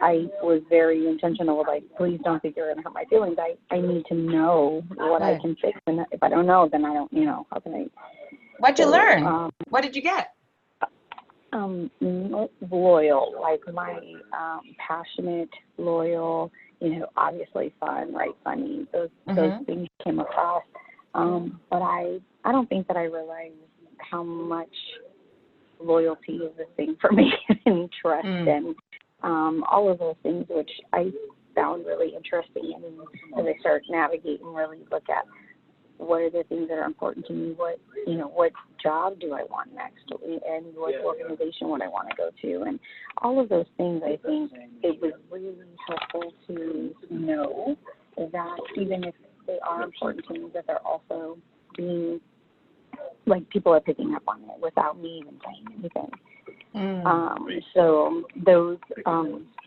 Speaker 2: I was very intentional, like, please don't think you're going to hurt my feelings. I need to know what I can fix, and if I don't know, then I don't, you know, how can I?
Speaker 1: What'd you learn? What did you get?
Speaker 2: Loyal, like my passionate, loyal, you know, obviously fun, right? Funny. Those things came across. But I don't think that I realized how much loyalty is a thing for me, and trust, and all of those things, which I found really interesting. And as I start navigating, really look at what are the things that are important to me, what, you know, what job do I want next, and what organization would I want to go to, and all of those things. I think it was really helpful to know that even if they are important to me, that they're also being, like, people are picking up on it without me even saying anything. So those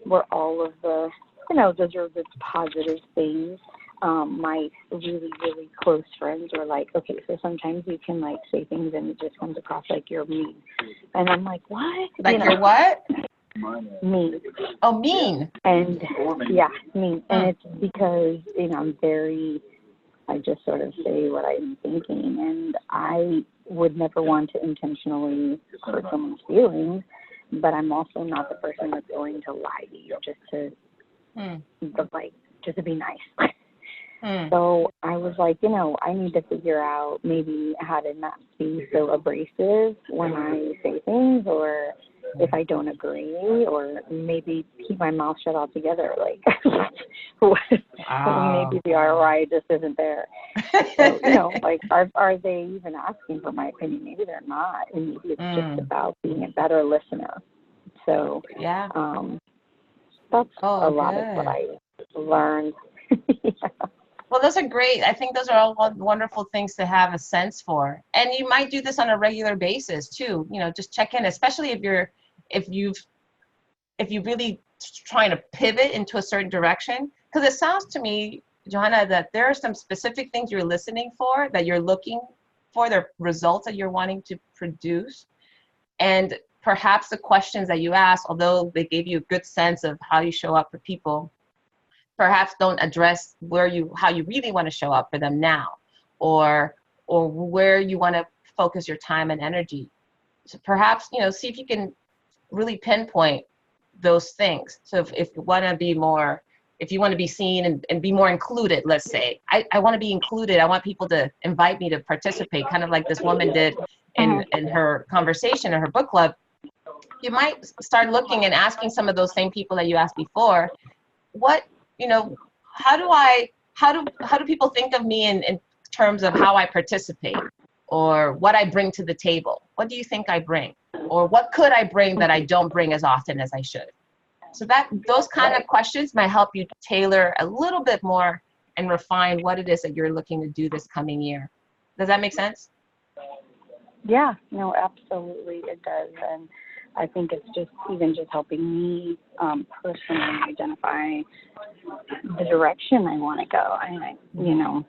Speaker 2: were all of the, you know, those are the positive things. My really, really close friends were like, okay, so sometimes you can, like, say things and it just comes across like you're mean. And I'm like, what?
Speaker 1: Like, you know, you're what?
Speaker 2: Mean.
Speaker 1: Oh, mean.
Speaker 2: And yeah, mean. And it's because, you know, I just sort of say what I'm thinking, and I would never want to intentionally hurt someone's feelings, but I'm also not the person that's going to lie to you just to, just to be nice. So I was like, you know, I need to figure out maybe how to not be so abrasive when I say things, or if I don't agree, or maybe keep my mouth shut altogether. Like, maybe the ROI just isn't there. So, you know, like, are they even asking for my opinion? Maybe they're not, and maybe it's just about being a better listener. So, that's a lot of what I learned.
Speaker 1: Well, those are great. I think those are all wonderful things to have a sense for. And you might do this on a regular basis too. You know, just check in, especially if you really trying to pivot into a certain direction. Because it sounds to me, Johanna, that there are some specific things you're listening for, that you're looking for, the results that you're wanting to produce. And perhaps the questions that you ask, although they gave you a good sense of how you show up for people, perhaps don't address how you really want to show up for them now, or where you want to focus your time and energy. So perhaps, you know, see if you can really pinpoint those things. So if you want to be more, if you want to be seen and be more included, let's say, I want to be included. I want people to invite me to participate, kind of like this woman did in her conversation or her book club. You might start looking and asking some of those same people that you asked before, what, you know, how do people think of me in terms of how I participate, or what I bring to the table? What do you think I bring? Or what could I bring that I don't bring as often as I should? So those kind of questions might help you tailor a little bit more and refine what it is that you're looking to do this coming year. Does that make sense?
Speaker 2: Yeah, no, absolutely it does. And I think it's just helping me personally identify the direction I want to go. And you know,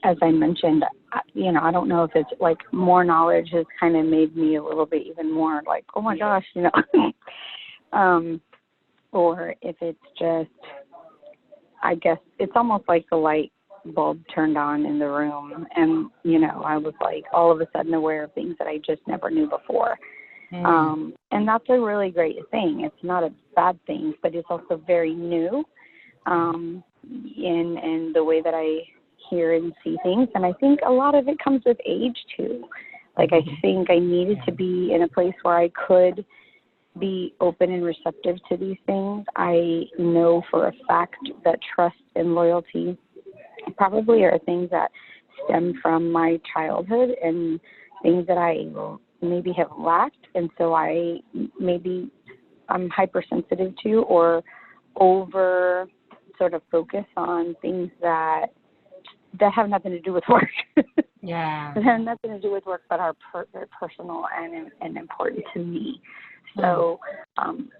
Speaker 2: as I mentioned, you know, I don't know if it's like more knowledge has kind of made me a little bit even more like, oh my gosh, you know, or if it's just, I guess it's almost like the light bulb turned on in the room, and you know, I was like all of a sudden aware of things that I just never knew before. And that's a really great thing. It's not a bad thing, but it's also very new in the way that I hear and see things. And I think a lot of it comes with age too. Like, I think I needed to be in a place where I could be open and receptive to these things. I know for a fact that trust and loyalty probably are things that stem from my childhood and things that I maybe have lacked. And so I'm hypersensitive to or over sort of focus on things that have nothing to do with work.
Speaker 1: Yeah.
Speaker 2: That have nothing to do with work, but are very personal and important to me. So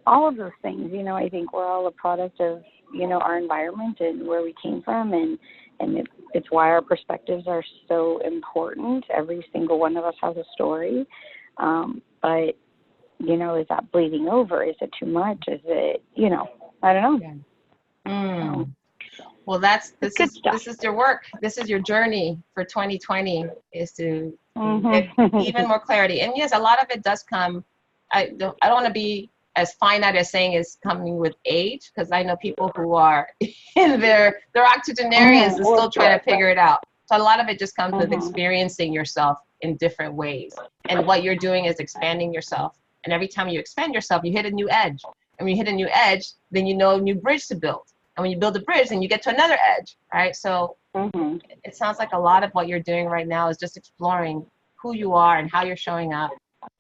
Speaker 2: all of those things, you know, I think we're all a product of, you know, our environment and where we came from, and it's why our perspectives are so important. Every single one of us has a story, but, you know, is that bleeding over? Is it too much? Is it, you know, I don't know.
Speaker 1: Yeah. Well, this is your work. This is your journey for 2020, is to get even more clarity. And yes, a lot of it does come. I don't want to be as finite as saying it's coming with age, because I know people who are in their octogenarians and still trying to figure it out. So a lot of it just comes with experiencing yourself in different ways. And what you're doing is expanding yourself. And every time you expand yourself, you hit a new edge. And when you hit a new edge, then you know a new bridge to build. And when you build a bridge, then you get to another edge, right? So it sounds like a lot of what you're doing right now is just exploring who you are and how you're showing up.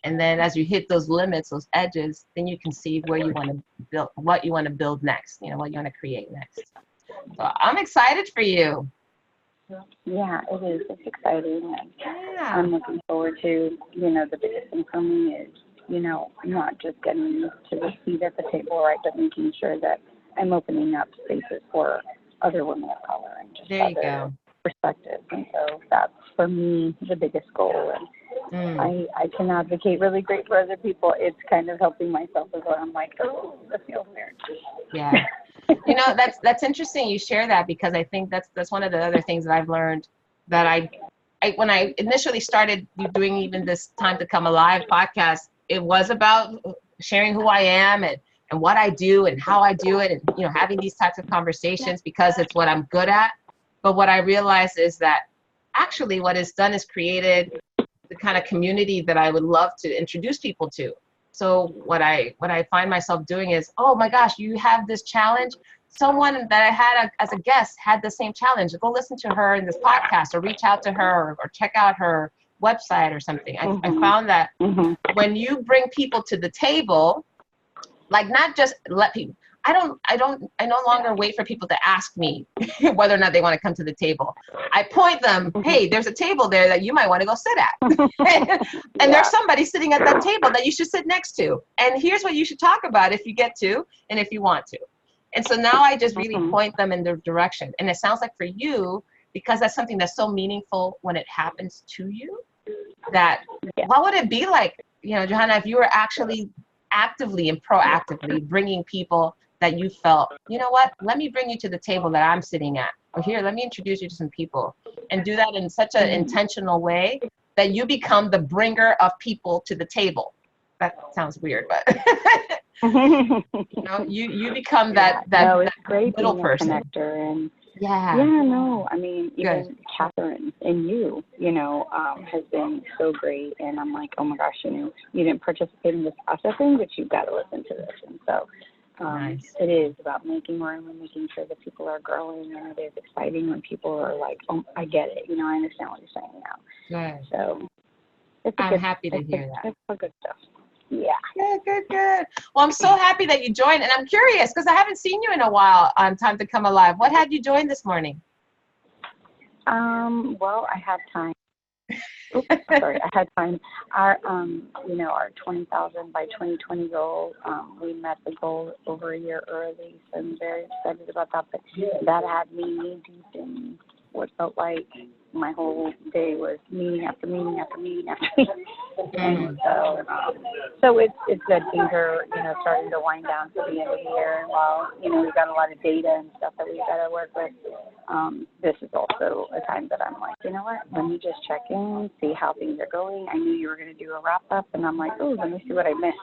Speaker 1: And then as you hit those limits, those edges, then you can see where you want to build, what you want to build next, you know, what you want to create next. So I'm excited for you.
Speaker 2: Yeah, it is. It's exciting. And I'm looking forward to, you know, the biggest thing for me is, you know, not just getting to the seat at the table, right, but making sure that I'm opening up spaces for other women of color and just other perspectives. And so that's, for me, the biggest goal. And I can advocate really great for other people. It's kind of helping myself as well. I'm like, oh, that feels weird.
Speaker 1: Yeah. You know, that's interesting you share that, because I think that's one of the other things that I've learned, that I when I initially started doing even this Time to Come Alive podcast, it was about sharing who I am and what I do and how I do it, and, you know, having these types of conversations because it's what I'm good at. But what I realized is that actually what it's done is created the kind of community that I would love to introduce people to. So what I find myself doing is, oh my gosh, you have this challenge. Someone that I had as a guest had the same challenge. Go listen to her in this podcast, or reach out to her, or check out her website or something. I found that when you bring people to the table, like, not just let people, I no longer wait for people to ask me whether or not they want to come to the table. I point them, hey, there's a table there that you might want to go sit at. And there's somebody sitting at that table that you should sit next to. And here's what you should talk about if you get to, and if you want to. And so now I just really point them in the direction. And it sounds like for you, because that's something that's so meaningful when it happens to you, that what would it be like, you know, Johanna, if you were actually actively and proactively bringing people that you felt, you know what, let me bring you to the table that I'm sitting at, or here, let me introduce you to some people, and do that in such an intentional way that you become the bringer of people to the table. That sounds weird, but you know, you become that
Speaker 2: great
Speaker 1: middle
Speaker 2: being
Speaker 1: person.
Speaker 2: A connector. And I mean, even Catherine and you know, has been so great. And I'm like, oh my gosh, you didn't participate in this processing, but you've got to listen to this. And so it is about making room and making sure that people are growing. And it is exciting when people are like, oh, I get it. You know, I understand what you're saying now.
Speaker 1: Good.
Speaker 2: So
Speaker 1: I'm happy to hear that.
Speaker 2: It's for good stuff. Yeah.
Speaker 1: Good. Well, I'm so happy that you joined, and I'm curious because I haven't seen you in a while on Time to Come Alive. What had you join this morning?
Speaker 2: Well, I had time. I had time. Our, our 20,000 by 2020 goal, we met the goal over a year early, so I'm very excited about that. But that had me knee deep in what felt like my whole day was meeting after meeting after meeting after meeting. And so it's good. Things are, starting to wind down to the end of the year. And while, we've got a lot of data and stuff that we've got to work with, this is also a time that I'm like, you know what, let me just check in, see how things are going. I knew you were going to do a wrap-up, and I'm like, oh, let me see what I missed.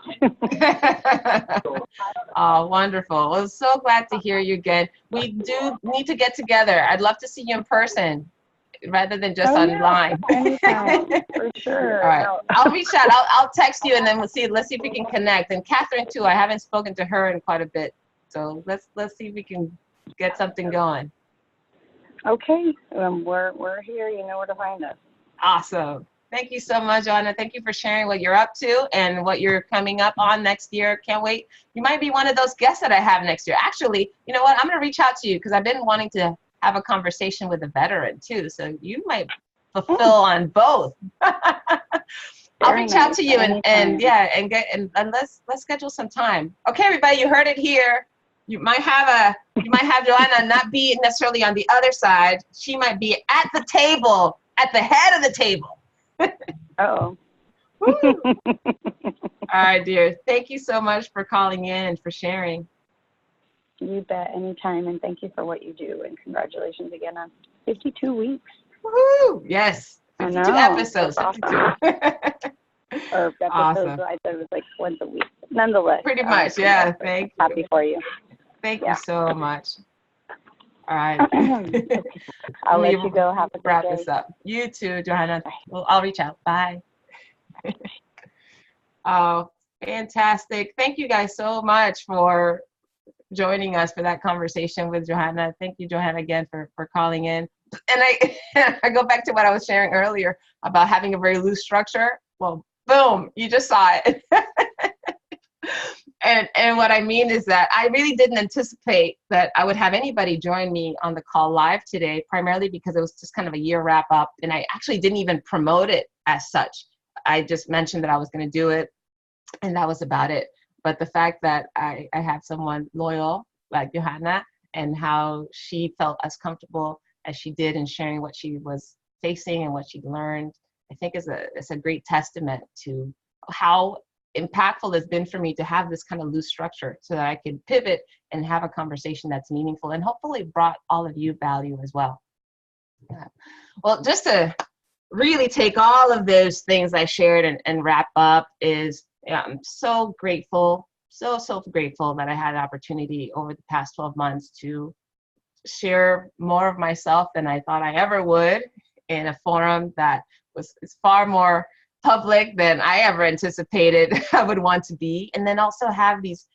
Speaker 1: Oh, wonderful. Well, so glad to hear you again. We do need to get together. I'd love to see you in person. rather than just
Speaker 2: Oh,
Speaker 1: online.
Speaker 2: yeah, anytime, for sure.
Speaker 1: All right.
Speaker 2: No.
Speaker 1: I'll reach out. I'll text you and then we'll see. Let's see if we can connect. And Catherine too. I haven't spoken to her in quite a bit. So let's see if we can get something going.
Speaker 2: Okay, we're here. You know where to find us.
Speaker 1: Awesome. Thank you so much, Joanna. Thank you for sharing what you're up to and what you're coming up on next year. Can't wait. You might be one of those guests that I have next year. Actually, you know what? I'm going to reach out to you because I've been wanting to have a conversation with a veteran too. So you might fulfill on both. I'll reach out to you and let's schedule some time. Okay, everybody, you heard it here. You might have Joanna not be necessarily on the other side. She might be at the table, at the head of the table.
Speaker 2: Uh-oh.
Speaker 1: All right, dear. Thank you so much for calling in and for sharing.
Speaker 2: You bet, anytime, and thank you for what you do, and congratulations again on 52 weeks.
Speaker 1: Woohoo! Yes, 52 episodes.
Speaker 2: That's
Speaker 1: 52.
Speaker 2: awesome. Or episodes,
Speaker 1: Awesome.
Speaker 2: I thought it was like once a week. Nonetheless.
Speaker 1: Pretty much, yeah. Thank you.
Speaker 2: Happy for you.
Speaker 1: Thank you so much. All right.
Speaker 2: I'll let you go. Have a good
Speaker 1: wrap
Speaker 2: day.
Speaker 1: this up. You too, Johanna. Well, I'll reach out. Bye. Oh, fantastic. Thank you guys so much for joining us for that conversation with Johanna. Thank you, Johanna, again for calling in. And I go back to what I was sharing earlier about having a very loose structure. Well, boom, you just saw it. And what I mean is that I really didn't anticipate that I would have anybody join me on the call live today, primarily because it was just kind of a year wrap up, and I actually didn't even promote it as such. I just mentioned that I was going to do it, and that was about it. But the fact that I have someone loyal like Johanna and how she felt as comfortable as she did in sharing what she was facing and what she learned, I think is a great testament to how impactful it's been for me to have this kind of loose structure so that I could pivot and have a conversation that's meaningful and hopefully brought all of you value as well. Well, just to really take all of those things I shared and wrap up is, I'm so grateful, so grateful that I had an opportunity over the past 12 months to share more of myself than I thought I ever would in a forum that is far more public than I ever anticipated I would want to be. And then also have these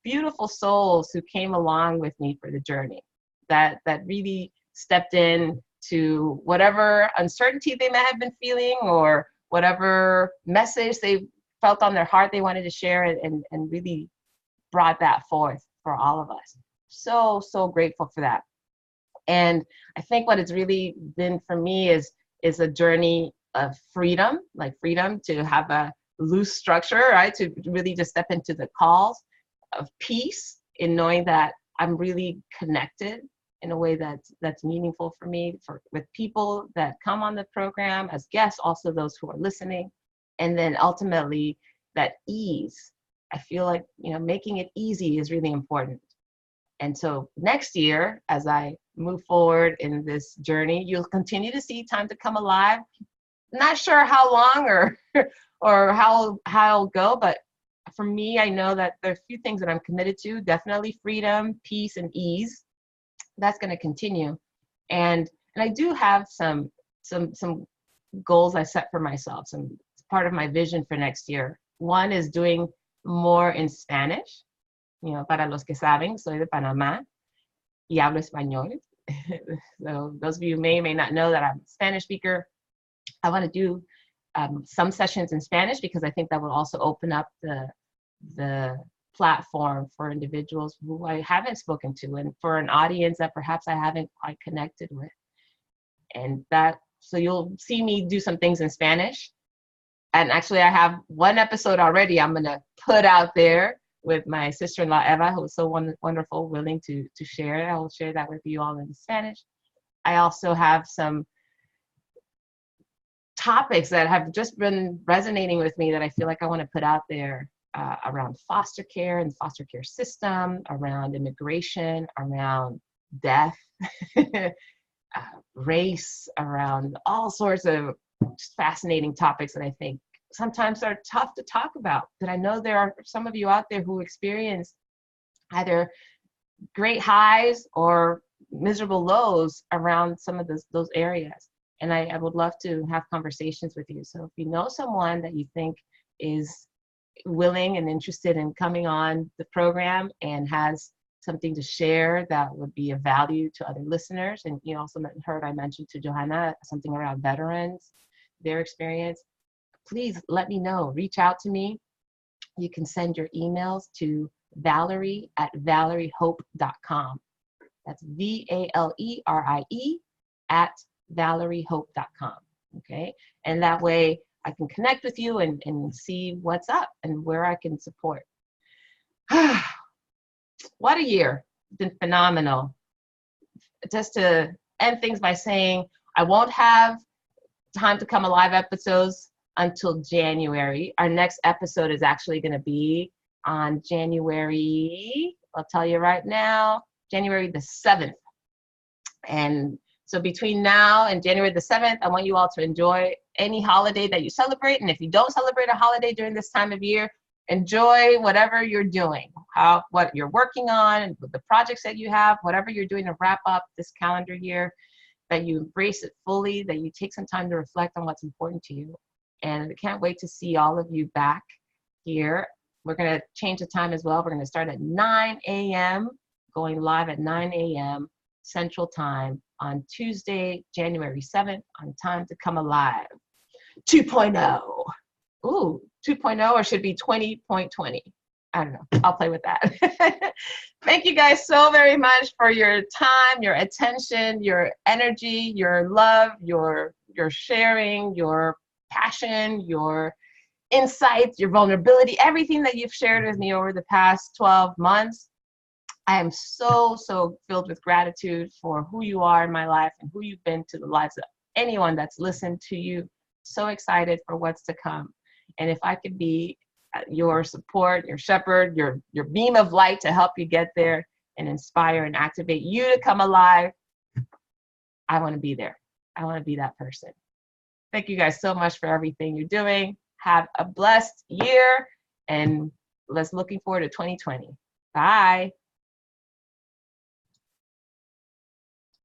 Speaker 1: beautiful souls who came along with me for the journey that really stepped in to whatever uncertainty they may have been feeling or whatever message they felt on their heart they wanted to share and really brought that forth for all of us. So grateful for that. And I think what it's really been for me is a journey of freedom, like freedom to have a loose structure, right? To really just step into the calls of peace in knowing that I'm really connected in a way that's meaningful for me, with people that come on the program as guests, also those who are listening. And then ultimately that ease. I feel like, making it easy is really important. And so next year, as I move forward in this journey, you'll continue to see Time to Come Alive. Not sure how long or how it'll go, but for me, I know that there are a few things that I'm committed to. Definitely freedom, peace, and ease. That's going to continue, and I do have some goals I set for myself. It's part of my vision for next year. One is doing more in Spanish. Para los que saben, soy de Panamá y hablo español. So those of you may not know that I'm a Spanish speaker. I want to do some sessions in Spanish because I think that will also open up the platform for individuals who I haven't spoken to and for an audience that perhaps I haven't quite connected with. And so you'll see me do some things in Spanish. And actually I have one episode already I'm going to put out there with my sister-in-law, Eva, who is so wonderful, willing to share. I will share that with you all in Spanish. I also have some topics that have just been resonating with me that I feel like I want to put out there around foster care and foster care system, around immigration, around death, race, around all sorts of fascinating topics that I think sometimes are tough to talk about. But I know there are some of you out there who experience either great highs or miserable lows around some of those areas. And I would love to have conversations with you. So if you know someone that you think is willing and interested in coming on the program and has something to share that would be of value to other listeners, and you also heard I mentioned to Johanna something around veterans, their experience, please let me know. Reach out to me. You can send your emails to Valerie@valeriehope.com. That's VALERIE @valeriehope.com. Okay. And that way I can connect with you and see what's up and where I can support. What a year. It's been phenomenal. Just to end things by saying, I won't have Time to Come Alive episodes until January. Our next episode is actually going to be on January, I'll tell you right now, January the 7th. And so between now and January the 7th, I want you all to enjoy any holiday that you celebrate. And if you don't celebrate a holiday during this time of year, enjoy whatever you're doing, what you're working on, the projects that you have, whatever you're doing to wrap up this calendar year, that you embrace it fully, that you take some time to reflect on what's important to you. And I can't wait to see all of you back here. We're going to change the time as well. We're going to start at 9 a.m., going live at 9 a.m. Central Time on Tuesday, January 7th on Time to Come Alive 2.0. Ooh, 2.0, or should be 20.20. I don't know. I'll play with that. Thank you guys so very much for your time, your attention, your energy, your love, your sharing, your passion, your insights, your vulnerability, everything that you've shared with me over the past 12 months. I am so, so filled with gratitude for who you are in my life and who you've been to the lives of anyone that's listened to you. So excited for what's to come. And if I could be your support, your shepherd, your beam of light to help you get there and inspire and activate you to come alive, I want to be there. I want to be that person. Thank you guys so much for everything you're doing. Have a blessed year, and let's looking forward to 2020. Bye.